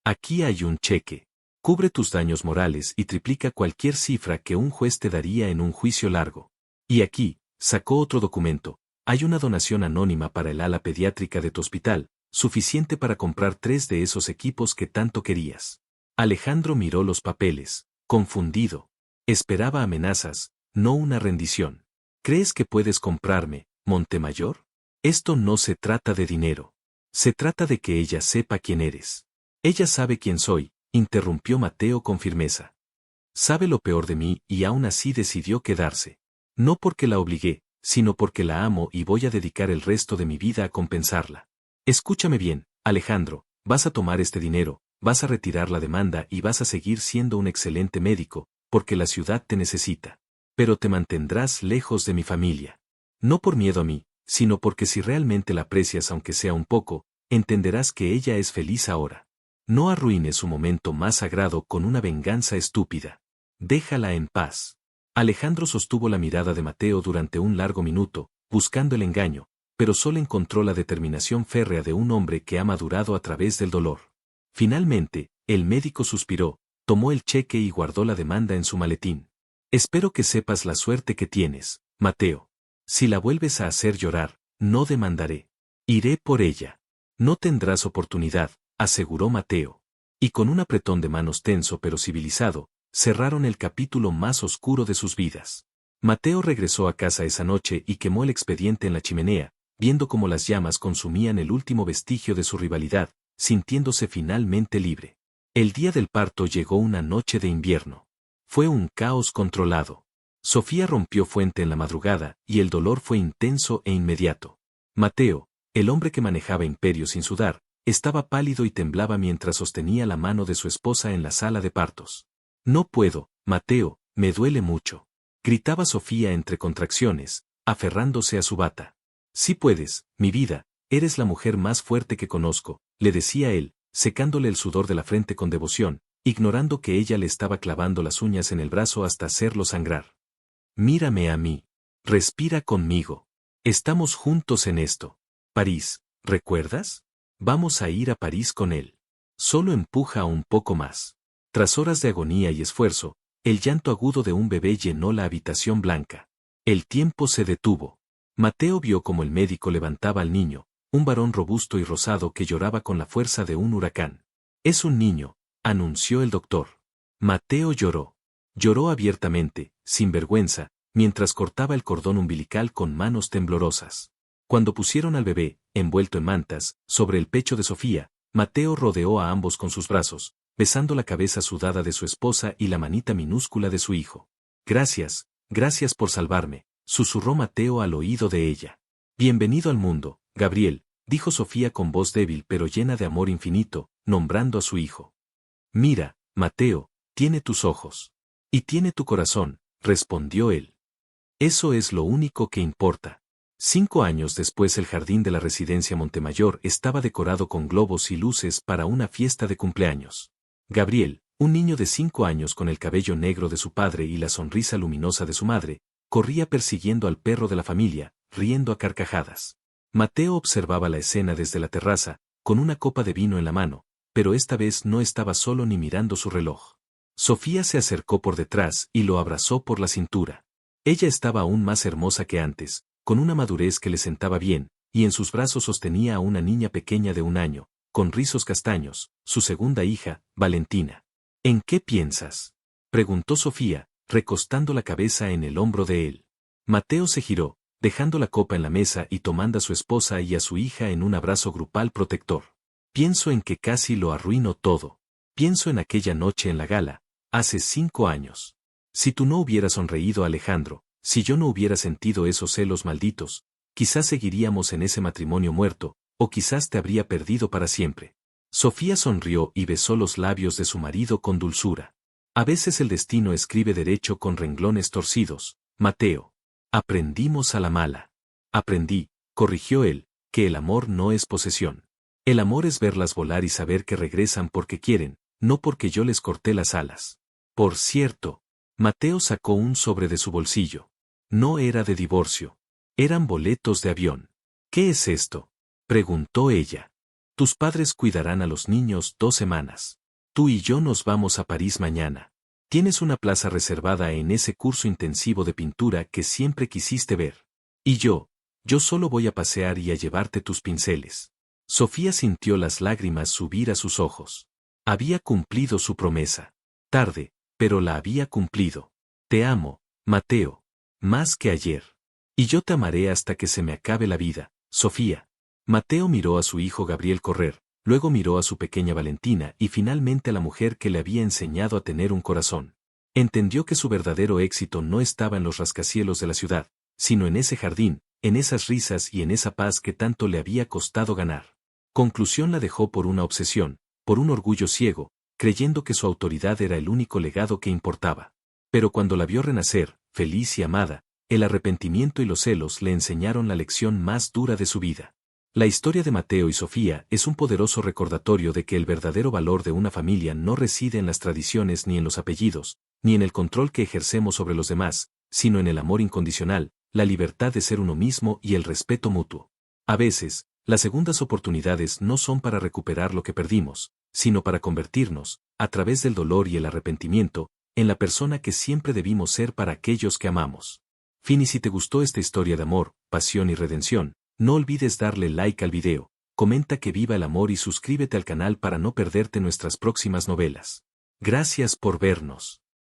«Aquí hay un cheque. Cubre tus daños morales y triplica cualquier cifra que un juez te daría en un juicio largo. Y aquí», sacó otro documento, «hay una donación anónima para el ala pediátrica de tu hospital, suficiente para comprar 3 de esos equipos que tanto querías». Alejandro miró los papeles, confundido. Esperaba amenazas, no una rendición. «¿Crees que puedes comprarme, Montemayor? Esto no se trata de dinero. Se trata de que ella sepa quién eres». «Ella sabe quién soy», interrumpió Mateo con firmeza. «Sabe lo peor de mí y aún así decidió quedarse. No porque la obligué, sino porque la amo y voy a dedicar el resto de mi vida a compensarla. Escúchame bien, Alejandro, vas a tomar este dinero, vas a retirar la demanda y vas a seguir siendo un excelente médico, porque la ciudad te necesita. Pero te mantendrás lejos de mi familia. No por miedo a mí, sino porque si realmente la aprecias aunque sea un poco, entenderás que ella es feliz ahora. No arruines su momento más sagrado con una venganza estúpida. Déjala en paz. Alejandro sostuvo la mirada de Mateo durante un largo minuto, buscando el engaño, pero solo encontró la determinación férrea de un hombre que ha madurado a través del dolor. Finalmente, el médico suspiró, tomó el cheque y guardó la demanda en su maletín. Espero que sepas la suerte que tienes, Mateo. Si la vuelves a hacer llorar, no demandaré. Iré por ella. No tendrás oportunidad, aseguró Mateo. Y con un apretón de manos tenso pero civilizado, cerraron el capítulo más oscuro de sus vidas. Mateo regresó a casa esa noche y quemó el expediente en la chimenea, viendo cómo las llamas consumían el último vestigio de su rivalidad, sintiéndose finalmente libre. El día del parto llegó una noche de invierno. Fue un caos controlado. Sofía rompió fuente en la madrugada y el dolor fue intenso e inmediato. Mateo, el hombre que manejaba Imperio sin sudar, estaba pálido y temblaba mientras sostenía la mano de su esposa en la sala de partos. No puedo, Mateo, me duele mucho. Gritaba Sofía entre contracciones, aferrándose a su bata. Sí puedes, mi vida, eres la mujer más fuerte que conozco, le decía él, secándole el sudor de la frente con devoción, ignorando que ella le estaba clavando las uñas en el brazo hasta hacerlo sangrar. Mírame a mí. Respira conmigo. Estamos juntos en esto. París, ¿recuerdas? Vamos a ir a París con él. Solo empuja un poco más. Tras horas de agonía y esfuerzo, el llanto agudo de un bebé llenó la habitación blanca. El tiempo se detuvo. Mateo vio cómo el médico levantaba al niño, un varón robusto y rosado que lloraba con la fuerza de un huracán. Es un niño, anunció el doctor. Mateo lloró. Lloró abiertamente, sin vergüenza, mientras cortaba el cordón umbilical con manos temblorosas. Cuando pusieron al bebé, envuelto en mantas, sobre el pecho de Sofía, Mateo rodeó a ambos con sus brazos, besando la cabeza sudada de su esposa y la manita minúscula de su hijo. Gracias, gracias por salvarme, susurró Mateo al oído de ella. Bienvenido al mundo, Gabriel, dijo Sofía con voz débil pero llena de amor infinito, nombrando a su hijo. Mira, Mateo, tiene tus ojos. Y tiene tu corazón, respondió él. Eso es lo único que importa. 5 años después el jardín de la residencia Montemayor estaba decorado con globos y luces para una fiesta de cumpleaños. Gabriel, un niño de 5 años con el cabello negro de su padre y la sonrisa luminosa de su madre, corría persiguiendo al perro de la familia, riendo a carcajadas. Mateo observaba la escena desde la terraza, con una copa de vino en la mano, pero esta vez no estaba solo ni mirando su reloj. Sofía se acercó por detrás y lo abrazó por la cintura. Ella estaba aún más hermosa que antes, con una madurez que le sentaba bien, y en sus brazos sostenía a una niña pequeña de 1 año, con rizos castaños, su segunda hija, Valentina. ¿En qué piensas?, preguntó Sofía, recostando la cabeza en el hombro de él. Mateo se giró, dejando la copa en la mesa y tomando a su esposa y a su hija en un abrazo grupal protector. Pienso en que casi lo arruino todo. Pienso en aquella noche en la gala, hace 5 años. Si tú no hubieras sonreído a Alejandro, si yo no hubiera sentido esos celos malditos, quizás seguiríamos en ese matrimonio muerto, o quizás te habría perdido para siempre. Sofía sonrió y besó los labios de su marido con dulzura. A veces el destino escribe derecho con renglones torcidos, Mateo. Aprendimos a la mala. Aprendí, corrigió él, que el amor no es posesión. El amor es verlas volar y saber que regresan porque quieren, no porque yo les corté las alas. Por cierto, Mateo sacó un sobre de su bolsillo. No era de divorcio. Eran boletos de avión. ¿Qué es esto?, preguntó ella. Tus padres cuidarán a los niños 2 semanas. Tú y yo nos vamos a París mañana. Tienes una plaza reservada en ese curso intensivo de pintura que siempre quisiste ver. Y yo solo voy a pasear y a llevarte tus pinceles. Sofía sintió las lágrimas subir a sus ojos. Había cumplido su promesa. Tarde, pero la había cumplido. Te amo, Mateo. Más que ayer. Y yo te amaré hasta que se me acabe la vida, Sofía. Mateo miró a su hijo Gabriel correr, luego miró a su pequeña Valentina y finalmente a la mujer que le había enseñado a tener un corazón. Entendió que su verdadero éxito no estaba en los rascacielos de la ciudad, sino en ese jardín, en esas risas y en esa paz que tanto le había costado ganar. Conclusión la dejó por una obsesión, por un orgullo ciego, creyendo que su autoridad era el único legado que importaba. Pero cuando la vio renacer, feliz y amada, el arrepentimiento y los celos le enseñaron la lección más dura de su vida. La historia de Mateo y Sofía es un poderoso recordatorio de que el verdadero valor de una familia no reside en las tradiciones ni en los apellidos, ni en el control que ejercemos sobre los demás, sino en el amor incondicional, la libertad de ser uno mismo y el respeto mutuo. A veces, las segundas oportunidades no son para recuperar lo que perdimos, sino para convertirnos, a través del dolor y el arrepentimiento, en la persona que siempre debimos ser para aquellos que amamos. Fin. Y si te gustó esta historia de amor, pasión y redención, no olvides darle like al video, comenta que viva el amor y suscríbete al canal para no perderte nuestras próximas novelas. Gracias por vernos.